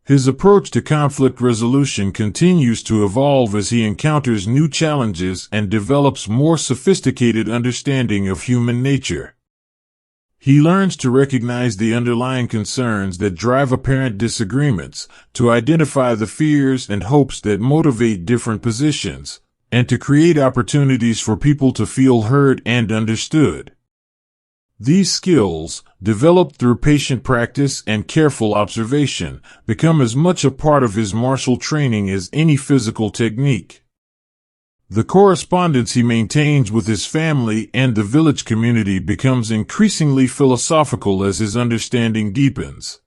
His approach to conflict resolution continues to evolve as he encounters new challenges and develops more sophisticated understanding of human nature. He learns to recognize the underlying concerns that drive apparent disagreements, to identify the fears and hopes that motivate different positions, and to create opportunities for people to feel heard and understood. These skills, developed through patient practice and careful observation, become as much a part of his martial training as any physical technique. The correspondence he maintains with his family and the village community becomes increasingly philosophical as his understanding deepens.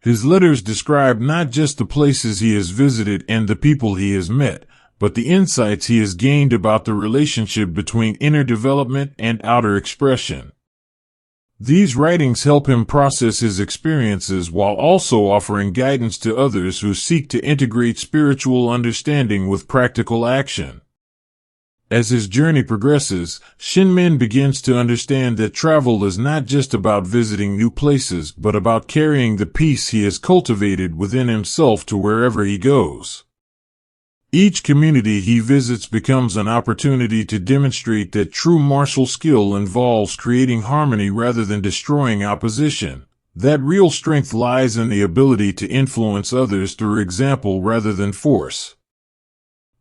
His letters describe not just the places he has visited and the people he has met, but the insights he has gained about the relationship between inner development and outer expression. These writings help him process his experiences while also offering guidance to others who seek to integrate spiritual understanding with practical action. As his journey progresses, Shinmen begins to understand that travel is not just about visiting new places but about carrying the peace he has cultivated within himself to wherever he goes. Each community he visits becomes an opportunity to demonstrate that true martial skill involves creating harmony rather than destroying opposition, that real strength lies in the ability to influence others through example rather than force.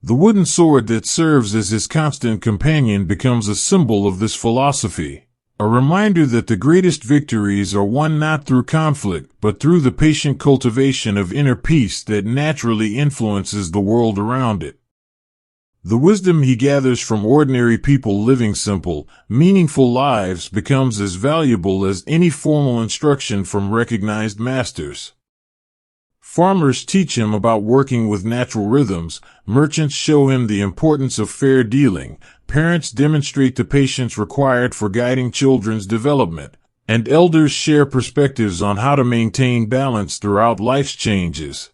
The wooden sword that serves as his constant companion becomes a symbol of this philosophy, a reminder that the greatest victories are won not through conflict but through the patient cultivation of inner peace that naturally influences the world around it. The wisdom he gathers from ordinary people living simple, meaningful lives becomes as valuable as any formal instruction from recognized masters. Farmers teach him about working with natural rhythms, merchants show him the importance of fair dealing, parents demonstrate the patience required for guiding children's development, and elders share perspectives on how to maintain balance throughout life's changes.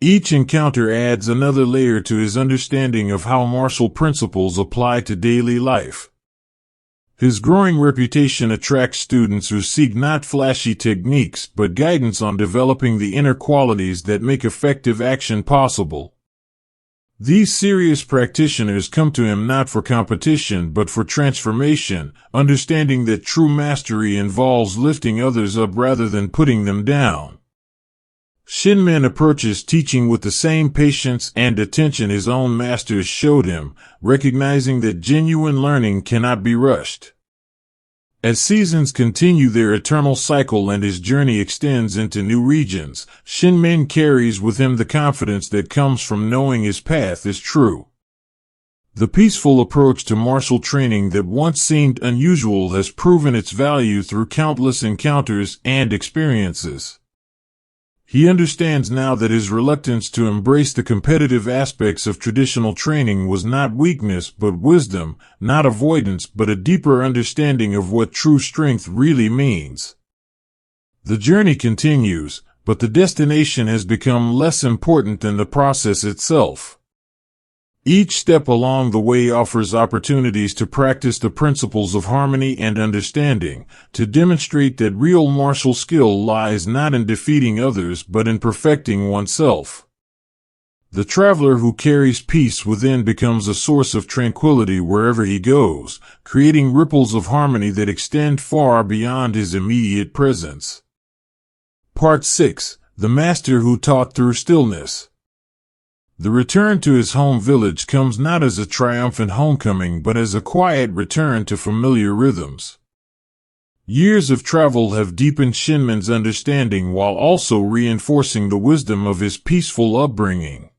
Each encounter adds another layer to his understanding of how martial principles apply to daily life. His growing reputation attracts students who seek not flashy techniques but guidance on developing the inner qualities that make effective action possible. These serious practitioners come to him not for competition but for transformation, understanding that true mastery involves lifting others up rather than putting them down. Shinmen approaches teaching with the same patience and attention his own masters showed him, recognizing that genuine learning cannot be rushed. As seasons continue their eternal cycle and his journey extends into new regions, Shinmen carries with him the confidence that comes from knowing his path is true. The peaceful approach to martial training that once seemed unusual has proven its value through countless encounters and experiences. He understands now that his reluctance to embrace the competitive aspects of traditional training was not weakness but wisdom, not avoidance but a deeper understanding of what true strength really means. The journey continues, but the destination has become less important than the process itself. Each step along the way offers opportunities to practice the principles of harmony and understanding, to demonstrate that real martial skill lies not in defeating others but in perfecting oneself. The traveler who carries peace within becomes a source of tranquility wherever he goes, creating ripples of harmony that extend far beyond his immediate presence. Part 6. The Master Who Taught Through Stillness. The return to his home village comes not as a triumphant homecoming but as a quiet return to familiar rhythms. Years of travel have deepened Shinmen's understanding while also reinforcing the wisdom of his peaceful upbringing.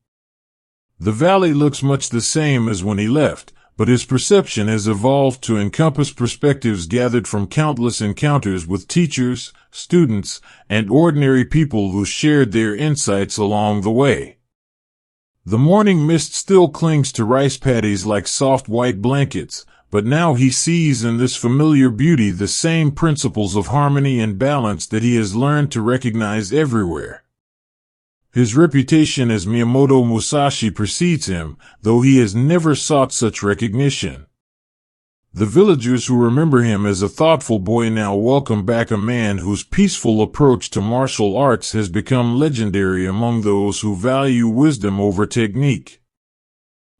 The valley looks much the same as when he left, but his perception has evolved to encompass perspectives gathered from countless encounters with teachers, students, and ordinary people who shared their insights along the way. The morning mist still clings to rice paddies like soft white blankets, but now he sees in this familiar beauty the same principles of harmony and balance that he has learned to recognize everywhere. His reputation as Miyamoto Musashi precedes him, though he has never sought such recognition. The villagers who remember him as a thoughtful boy now welcome back a man whose peaceful approach to martial arts has become legendary among those who value wisdom over technique.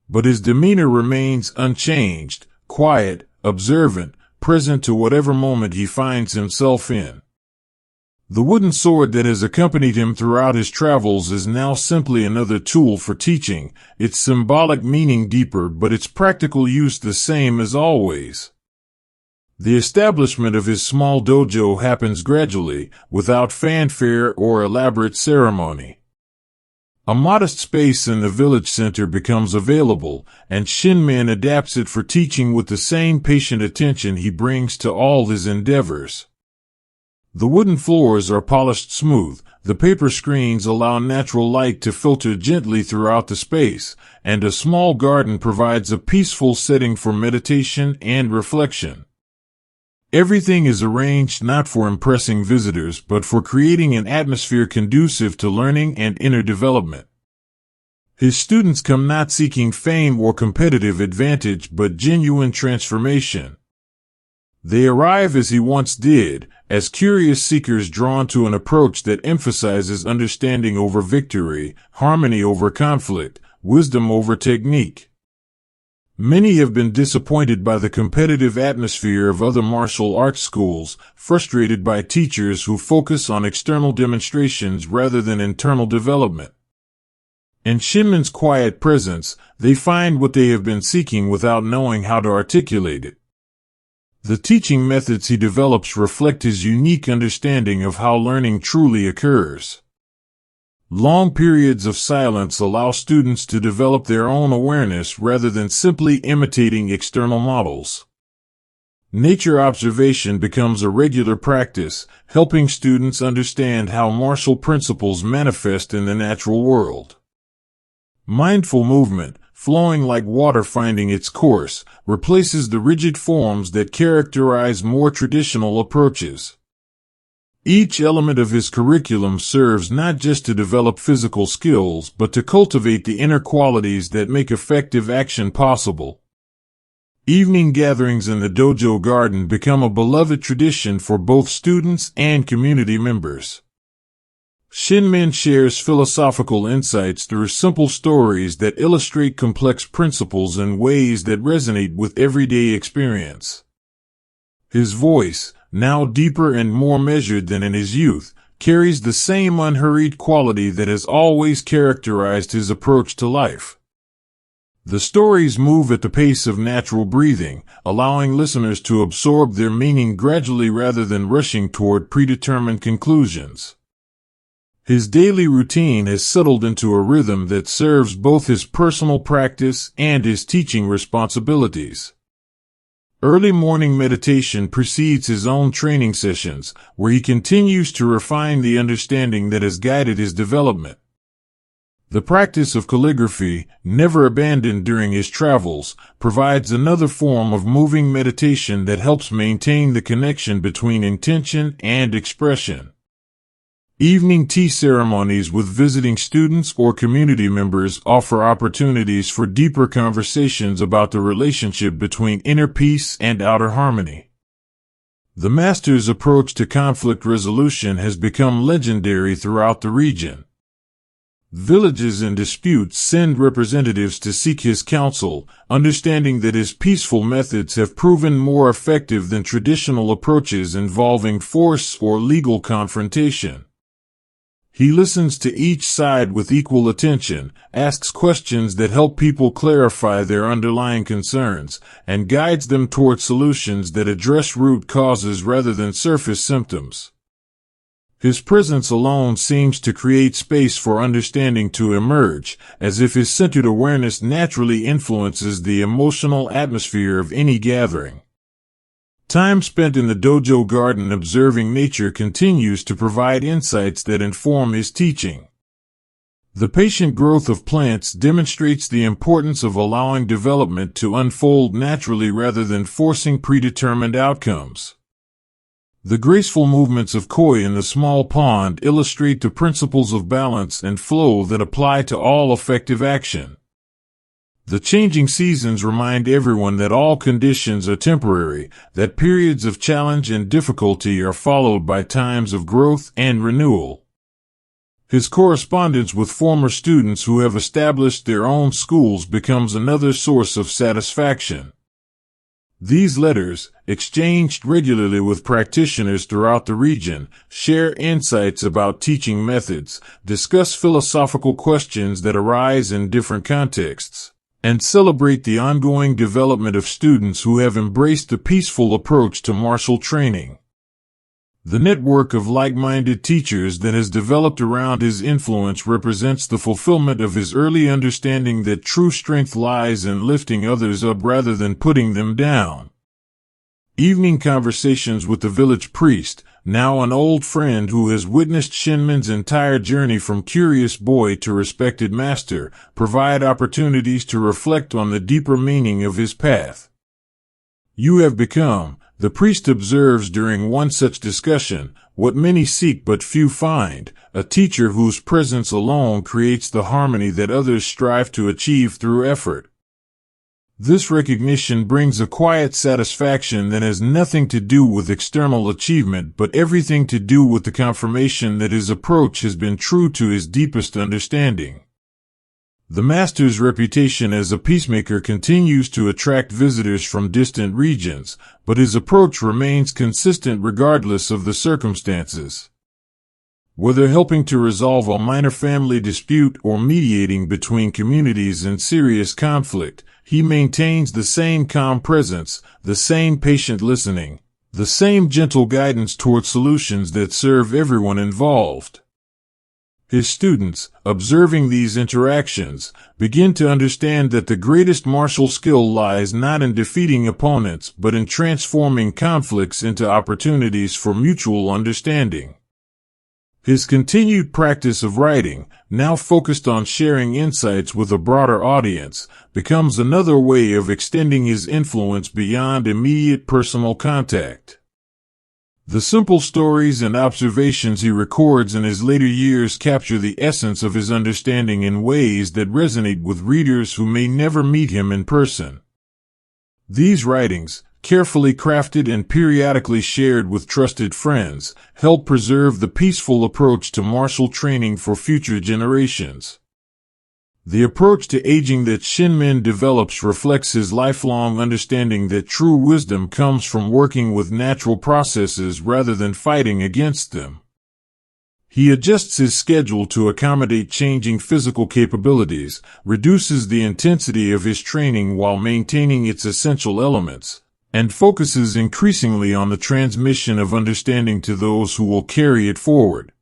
But his demeanor remains unchanged, quiet, observant, present to whatever moment he finds himself in. The wooden sword that has accompanied him throughout his travels is now simply another tool for teaching, its symbolic meaning deeper but its practical use the same as always. The establishment of his small dojo happens gradually, without fanfare or elaborate ceremony. A modest space in the village center becomes available, and Shinmen adapts it for teaching with the same patient attention he brings to all his endeavors. The wooden floors are polished smooth, the paper screens allow natural light to filter gently throughout the space, and a small garden provides a peaceful setting for meditation and reflection. Everything is arranged not for impressing visitors but for creating an atmosphere conducive to learning and inner development. His students come not seeking fame or competitive advantage but genuine transformation. They arrive as he once did, as curious seekers drawn to an approach that emphasizes understanding over victory, harmony over conflict, wisdom over technique. Many have been disappointed by the competitive atmosphere of other martial arts schools, frustrated by teachers who focus on external demonstrations rather than internal development. In Shinmen's quiet presence, they find what they have been seeking without knowing how to articulate it. The teaching methods he develops reflect his unique understanding of how learning truly occurs. Long periods of silence allow students to develop their own awareness rather than simply imitating external models. Nature observation becomes a regular practice, helping students understand how martial principles manifest in the natural world. Mindful movement, flowing like water finding its course, replaces the rigid forms that characterize more traditional approaches. Each element of his curriculum serves not just to develop physical skills but to cultivate the inner qualities that make effective action possible. Evening gatherings in the dojo garden become a beloved tradition for both students and community members. Shinmen shares philosophical insights through simple stories that illustrate complex principles in ways that resonate with everyday experience. His voice, now deeper and more measured than in his youth, carries the same unhurried quality that has always characterized his approach to life. The stories move at the pace of natural breathing, allowing listeners to absorb their meaning gradually rather than rushing toward predetermined conclusions. His daily routine has settled into a rhythm that serves both his personal practice and his teaching responsibilities. Early morning meditation precedes his own training sessions, where he continues to refine the understanding that has guided his development. The practice of calligraphy, never abandoned during his travels, provides another form of moving meditation that helps maintain the connection between intention and expression. Evening tea ceremonies with visiting students or community members offer opportunities for deeper conversations about the relationship between inner peace and outer harmony. The master's approach to conflict resolution has become legendary throughout the region. Villages in dispute send representatives to seek his counsel, understanding that his peaceful methods have proven more effective than traditional approaches involving force or legal confrontation. He listens to each side with equal attention, asks questions that help people clarify their underlying concerns, and guides them toward solutions that address root causes rather than surface symptoms. His presence alone seems to create space for understanding to emerge, as if his centered awareness naturally influences the emotional atmosphere of any gathering. Time spent in the dojo garden observing nature continues to provide insights that inform his teaching. The patient growth of plants demonstrates the importance of allowing development to unfold naturally rather than forcing predetermined outcomes. The graceful movements of koi in the small pond illustrate the principles of balance and flow that apply to all effective action. The changing seasons remind everyone that all conditions are temporary, that periods of challenge and difficulty are followed by times of growth and renewal. His correspondence with former students who have established their own schools becomes another source of satisfaction. These letters, exchanged regularly with practitioners throughout the region, share insights about teaching methods, discuss philosophical questions that arise in different contexts, and celebrate the ongoing development of students who have embraced the peaceful approach to martial training. The network of like-minded teachers that has developed around his influence represents the fulfillment of his early understanding that true strength lies in lifting others up rather than putting them down. Evening conversations with the village priest, now an old friend who has witnessed Shinmen's entire journey from curious boy to respected master, provide opportunities to reflect on the deeper meaning of his path. You have become, the priest observes during one such discussion, what many seek but few find, a teacher whose presence alone creates the harmony that others strive to achieve through effort. This recognition brings a quiet satisfaction that has nothing to do with external achievement but everything to do with the confirmation that his approach has been true to his deepest understanding. The master's reputation as a peacemaker continues to attract visitors from distant regions, but his approach remains consistent regardless of the circumstances. Whether helping to resolve a minor family dispute or mediating between communities in serious conflict, he maintains the same calm presence, the same patient listening, the same gentle guidance toward solutions that serve everyone involved. His students, observing these interactions, begin to understand that the greatest martial skill lies not in defeating opponents but in transforming conflicts into opportunities for mutual understanding. His continued practice of writing, now focused on sharing insights with a broader audience, becomes another way of extending his influence beyond immediate personal contact. The simple stories and observations he records in his later years capture the essence of his understanding in ways that resonate with readers who may never meet him in person. These writings, carefully crafted and periodically shared with trusted friends, help preserve the peaceful approach to martial training for future generations. The approach to aging that Shinmen develops reflects his lifelong understanding that true wisdom comes from working with natural processes rather than fighting against them. He adjusts his schedule to accommodate changing physical capabilities, reduces the intensity of his training while maintaining its essential elements, and focuses increasingly on the transmission of understanding to those who will carry it forward.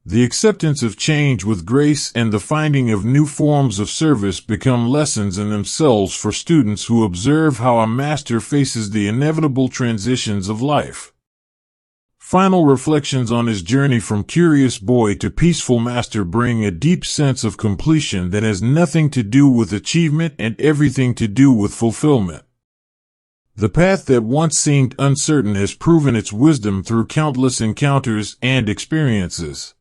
The acceptance of change with grace and the finding of new forms of service become lessons in themselves for students who observe how a master faces the inevitable transitions of life. Final reflections on his journey from curious boy to peaceful master bring a deep sense of completion that has nothing to do with achievement and everything to do with fulfillment. The path that once seemed uncertain has proven its wisdom through countless encounters and experiences.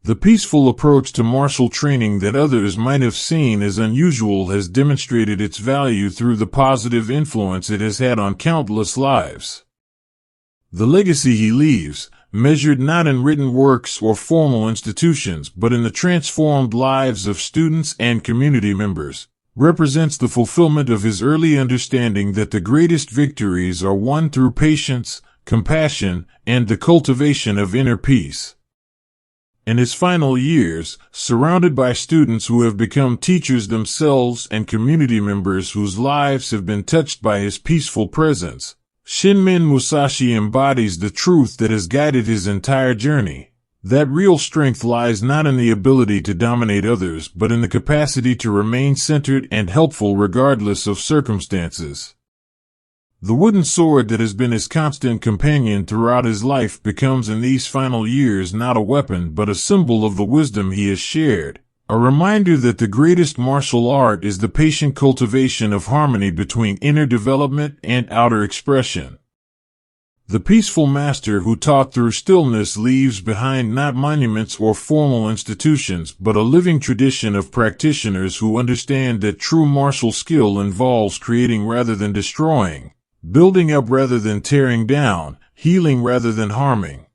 The peaceful approach to martial training that others might have seen as unusual has demonstrated its value through the positive influence it has had on countless lives. The legacy he leaves, measured not in written works or formal institutions but in the transformed lives of students and community members, represents the fulfillment of his early understanding that the greatest victories are won through patience, compassion, and the cultivation of inner peace. In his final years, surrounded by students who have become teachers themselves and community members whose lives have been touched by his peaceful presence, Shinmen Musashi embodies the truth that has guided his entire journey. That real strength lies not in the ability to dominate others, but in the capacity to remain centered and helpful regardless of circumstances. The wooden sword that has been his constant companion throughout his life becomes in these final years not a weapon but a symbol of the wisdom he has shared, a reminder that the greatest martial art is the patient cultivation of harmony between inner development and outer expression. The peaceful master who taught through stillness leaves behind not monuments or formal institutions but a living tradition of practitioners who understand that true martial skill involves creating rather than destroying, building up rather than tearing down, healing rather than harming.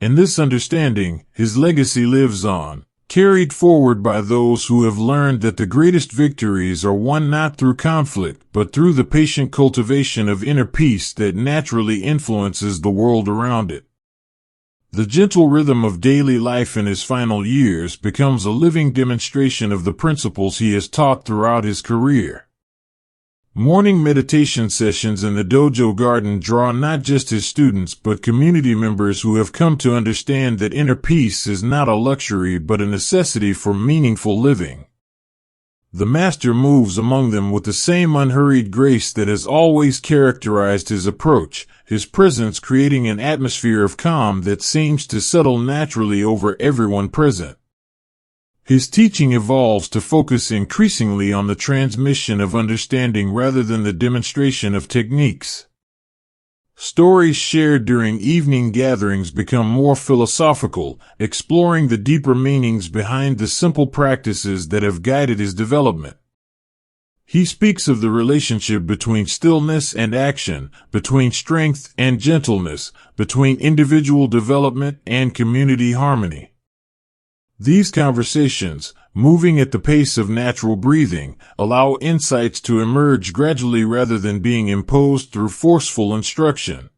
In this understanding, his legacy lives on, carried forward by those who have learned that the greatest victories are won not through conflict, but through the patient cultivation of inner peace that naturally influences the world around it. The gentle rhythm of daily life in his final years becomes a living demonstration of the principles he has taught throughout his career. Morning meditation sessions in the dojo garden draw not just his students but community members who have come to understand that inner peace is not a luxury but a necessity for meaningful living. The master moves among them with the same unhurried grace that has always characterized his approach, his presence creating an atmosphere of calm that seems to settle naturally over everyone present. His teaching evolves to focus increasingly on the transmission of understanding rather than the demonstration of techniques. Stories shared during evening gatherings become more philosophical, exploring the deeper meanings behind the simple practices that have guided his development. He speaks of the relationship between stillness and action, between strength and gentleness, between individual development and community harmony. These conversations, moving at the pace of natural breathing, allow insights to emerge gradually rather than being imposed through forceful instruction.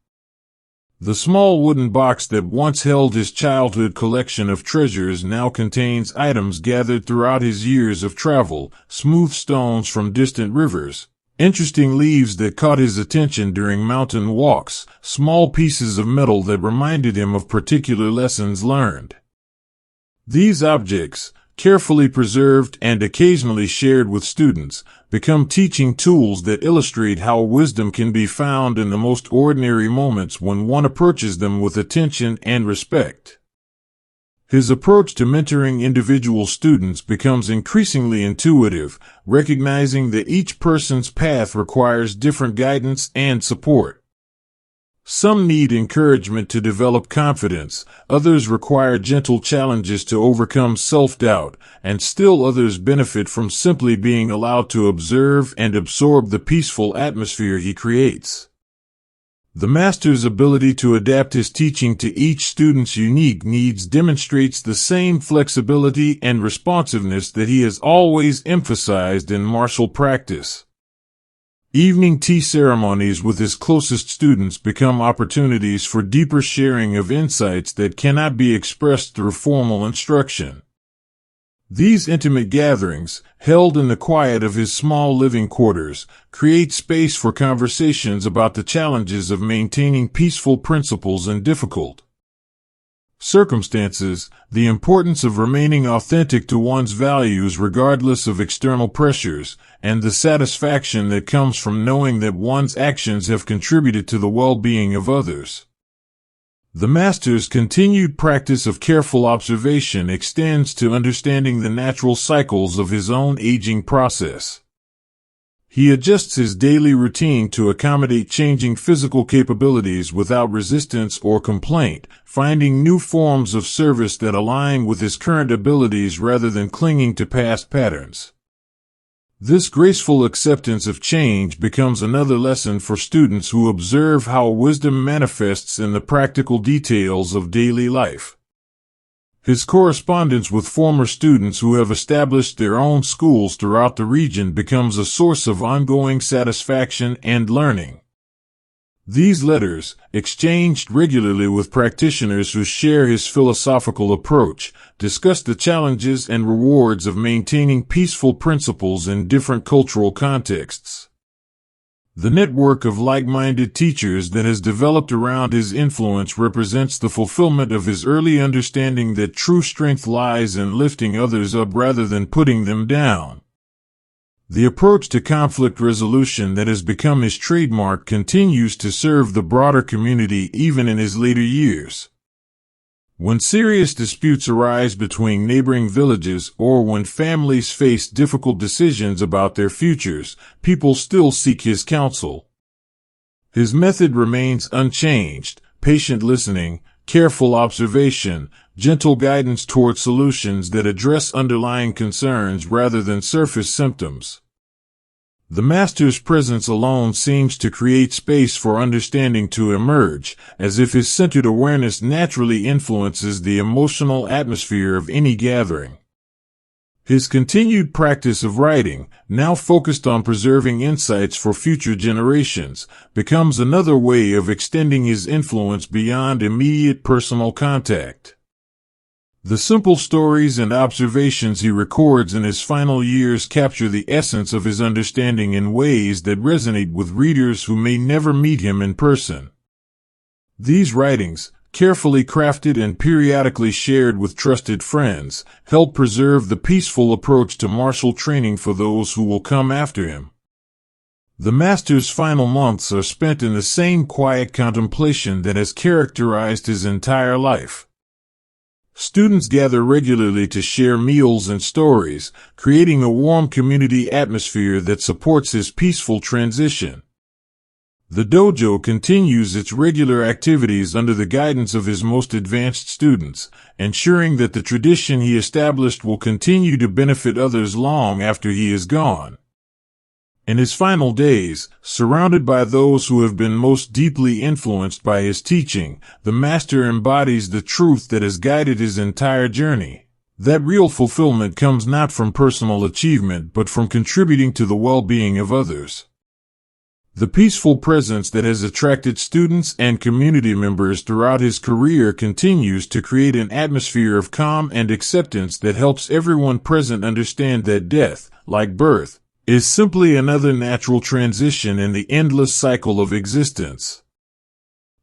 The small wooden box that once held his childhood collection of treasures now contains items gathered throughout his years of travel, smooth stones from distant rivers, interesting leaves that caught his attention during mountain walks, small pieces of metal that reminded him of particular lessons learned. These objects, carefully preserved and occasionally shared with students, become teaching tools that illustrate how wisdom can be found in the most ordinary moments when one approaches them with attention and respect. His approach to mentoring individual students becomes increasingly intuitive, recognizing that each person's path requires different guidance and support. Some need encouragement to develop confidence, others require gentle challenges to overcome self-doubt, and still others benefit from simply being allowed to observe and absorb the peaceful atmosphere he creates. The master's ability to adapt his teaching to each student's unique needs demonstrates the same flexibility and responsiveness that he has always emphasized in martial practice. Evening tea ceremonies with his closest students become opportunities for deeper sharing of insights that cannot be expressed through formal instruction. These intimate gatherings, held in the quiet of his small living quarters, create space for conversations about the challenges of maintaining peaceful principles in difficult circumstances, the importance of remaining authentic to one's values regardless of external pressures, and the satisfaction that comes from knowing that one's actions have contributed to the well-being of others. The master's continued practice of careful observation extends to understanding the natural cycles of his own aging process. He adjusts his daily routine to accommodate changing physical capabilities without resistance or complaint, finding new forms of service that align with his current abilities rather than clinging to past patterns. This graceful acceptance of change becomes another lesson for students who observe how wisdom manifests in the practical details of daily life. His correspondence with former students who have established their own schools throughout the region becomes a source of ongoing satisfaction and learning. These letters, exchanged regularly with practitioners who share his philosophical approach, discuss the challenges and rewards of maintaining peaceful principles in different cultural contexts. The network of like-minded teachers that has developed around his influence represents the fulfillment of his early understanding that true strength lies in lifting others up rather than putting them down. The approach to conflict resolution that has become his trademark continues to serve the broader community even in his later years. When serious disputes arise between neighboring villages or when families face difficult decisions about their futures, people still seek his counsel. His method remains unchanged: patient listening, careful observation, gentle guidance toward solutions that address underlying concerns rather than surface symptoms. The master's presence alone seems to create space for understanding to emerge, as if his centered awareness naturally influences the emotional atmosphere of any gathering. His continued practice of writing, now focused on preserving insights for future generations, becomes another way of extending his influence beyond immediate personal contact. The simple stories and observations he records in his final years capture the essence of his understanding in ways that resonate with readers who may never meet him in person. These writings, carefully crafted and periodically shared with trusted friends, help preserve the peaceful approach to martial training for those who will come after him. The master's final months are spent in the same quiet contemplation that has characterized his entire life. Students gather regularly to share meals and stories, creating a warm community atmosphere that supports his peaceful transition. The dojo continues its regular activities under the guidance of his most advanced students, ensuring that the tradition he established will continue to benefit others long after he is gone. In his final days, surrounded by those who have been most deeply influenced by his teaching, the master embodies the truth that has guided his entire journey. That real fulfillment comes not from personal achievement but from contributing to the well-being of others. The peaceful presence that has attracted students and community members throughout his career continues to create an atmosphere of calm and acceptance that helps everyone present understand that death, like birth, is simply another natural transition in the endless cycle of existence.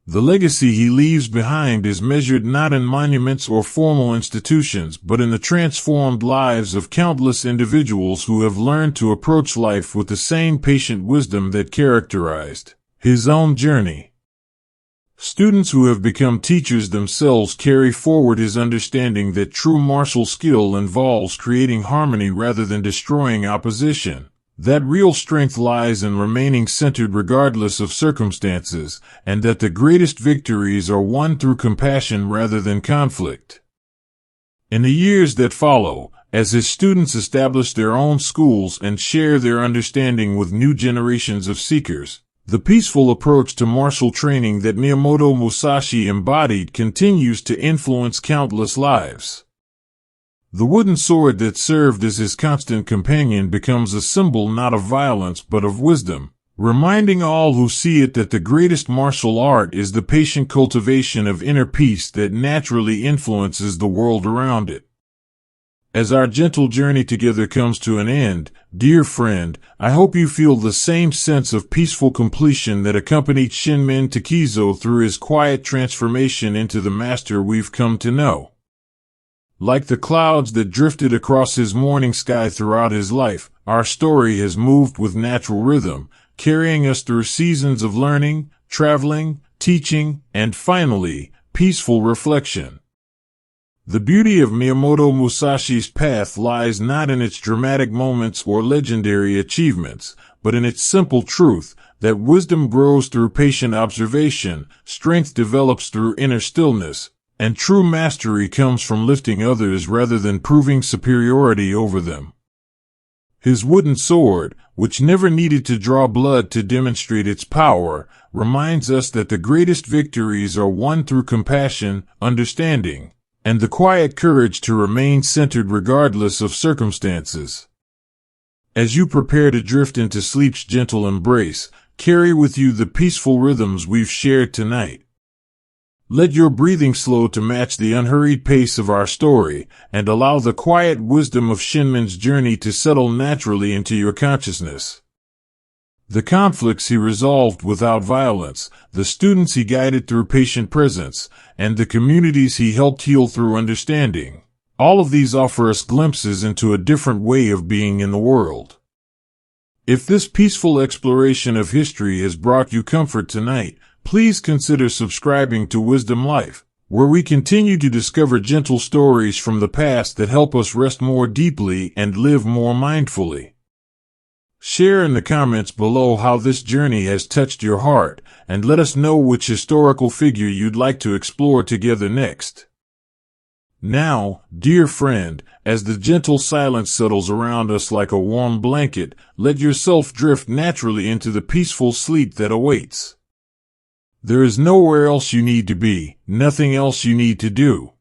The legacy he leaves behind is measured not in monuments or formal institutions but in the transformed lives of countless individuals who have learned to approach life with the same patient wisdom that characterized his own journey. Students who have become teachers themselves carry forward his understanding that true martial skill involves creating harmony rather than destroying opposition. That real strength lies in remaining centered regardless of circumstances, and that the greatest victories are won through compassion rather than conflict. In the years that follow, as his students establish their own schools and share their understanding with new generations of seekers, the peaceful approach to martial training that Miyamoto Musashi embodied continues to influence countless lives. The wooden sword that served as his constant companion becomes a symbol not of violence but of wisdom, reminding all who see it that the greatest martial art is the patient cultivation of inner peace that naturally influences the world around it. As our gentle journey together comes to an end, dear friend, I hope you feel the same sense of peaceful completion that accompanied Shinmen Takezo through his quiet transformation into the master we've come to know. Like the clouds that drifted across his morning sky throughout his life, our story has moved with natural rhythm, carrying us through seasons of learning, traveling, teaching, and finally, peaceful reflection. The beauty of Miyamoto Musashi's path lies not in its dramatic moments or legendary achievements, but in its simple truth that wisdom grows through patient observation, strength develops through inner stillness, and true mastery comes from lifting others rather than proving superiority over them. His wooden sword, which never needed to draw blood to demonstrate its power, reminds us that the greatest victories are won through compassion, understanding, and the quiet courage to remain centered regardless of circumstances. As you prepare to drift into sleep's gentle embrace, carry with you the peaceful rhythms we've shared tonight. Let your breathing slow to match the unhurried pace of our story, and allow the quiet wisdom of Shinmen's journey to settle naturally into your consciousness. The conflicts he resolved without violence, the students he guided through patient presence, and the communities he helped heal through understanding. All of these offer us glimpses into a different way of being in the world. If this peaceful exploration of history has brought you comfort tonight, please consider subscribing to Wisdom Life, where we continue to discover gentle stories from the past that help us rest more deeply and live more mindfully. Share in the comments below how this journey has touched your heart, and let us know which historical figure you'd like to explore together next. Now, dear friend, as the gentle silence settles around us like a warm blanket, let yourself drift naturally into the peaceful sleep that awaits. There is nowhere else you need to be, nothing else you need to do.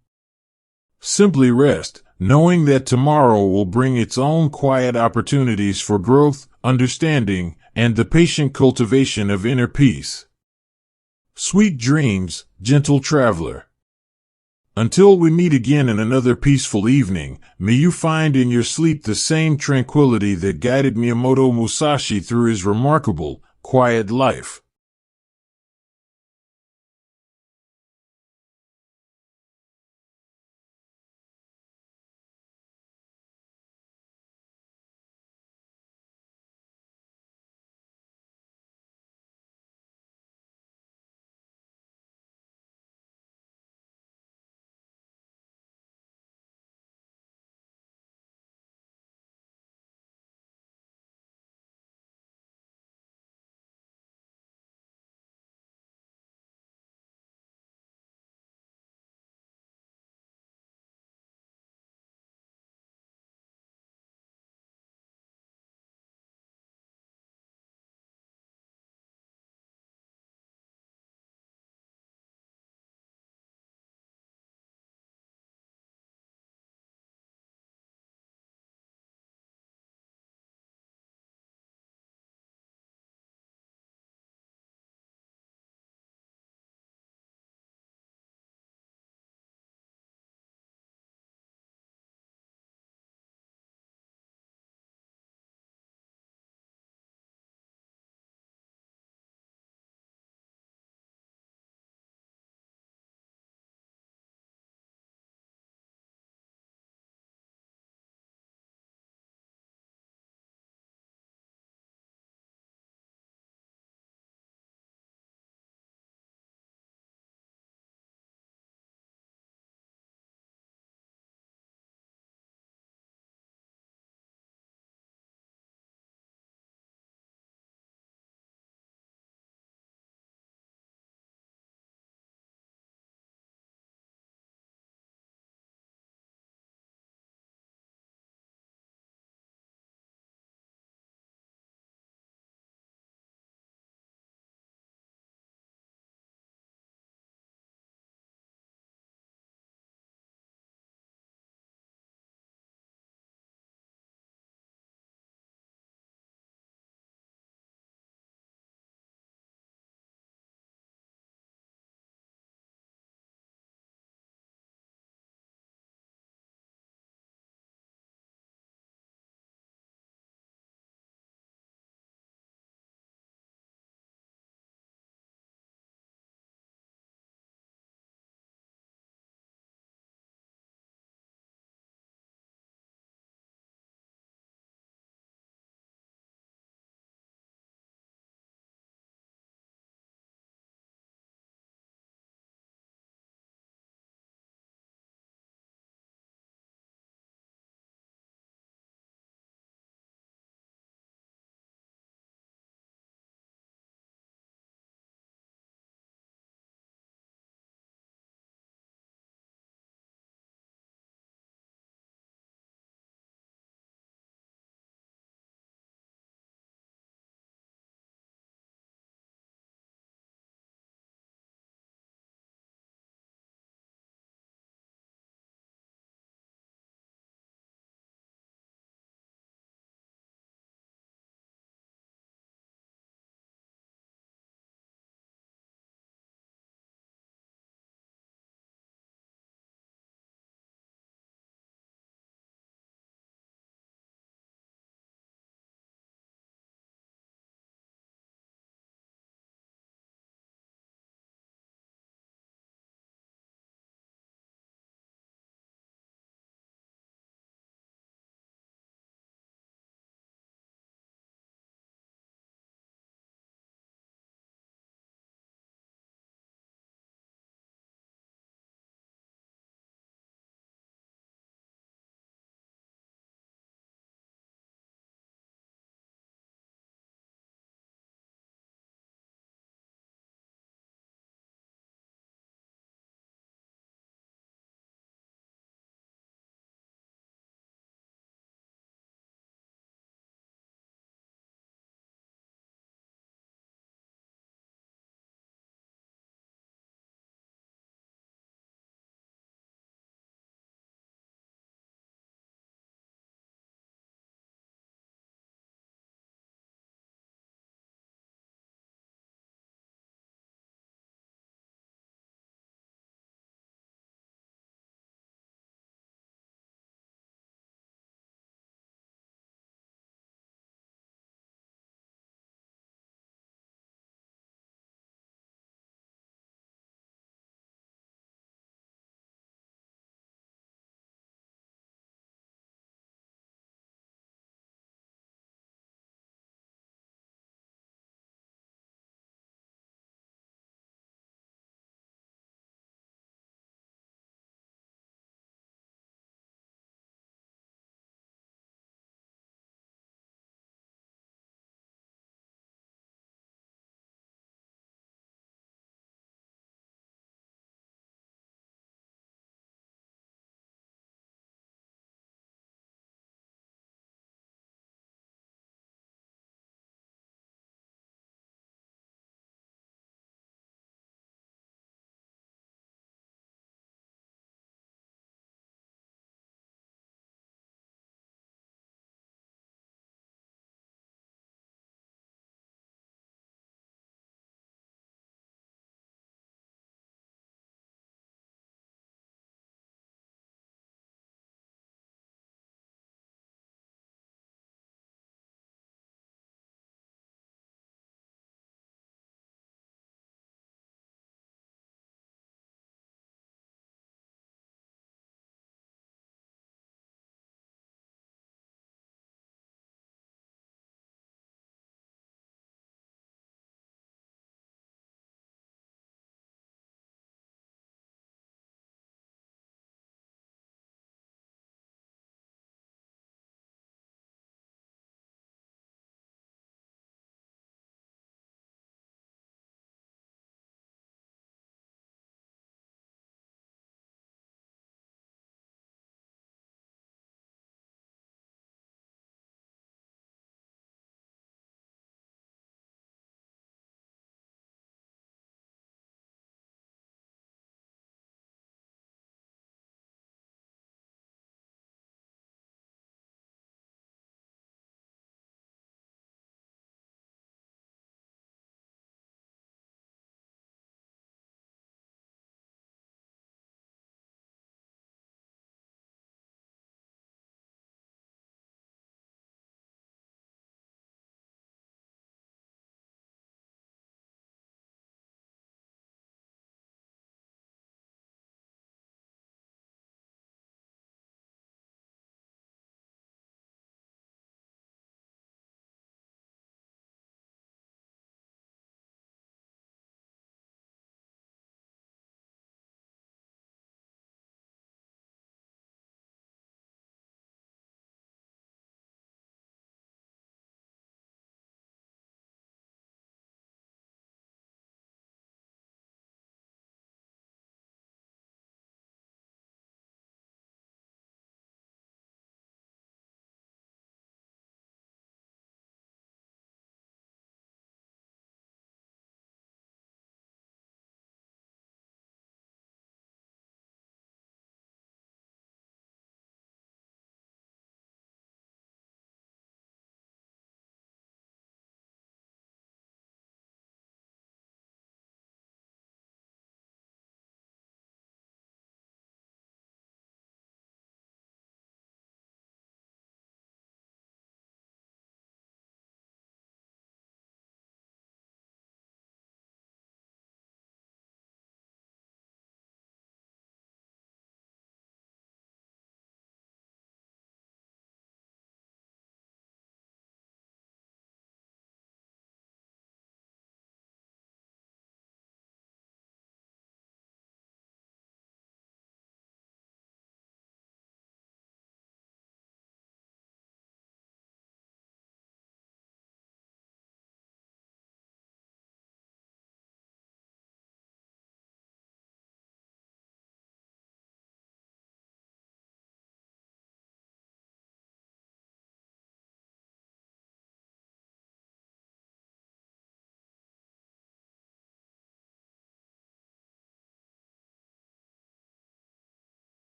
Simply rest, knowing that tomorrow will bring its own quiet opportunities for growth, understanding, and the patient cultivation of inner peace. Sweet dreams, gentle traveler. Until we meet again in another peaceful evening, may you find in your sleep the same tranquility that guided Miyamoto Musashi through his remarkable, quiet life.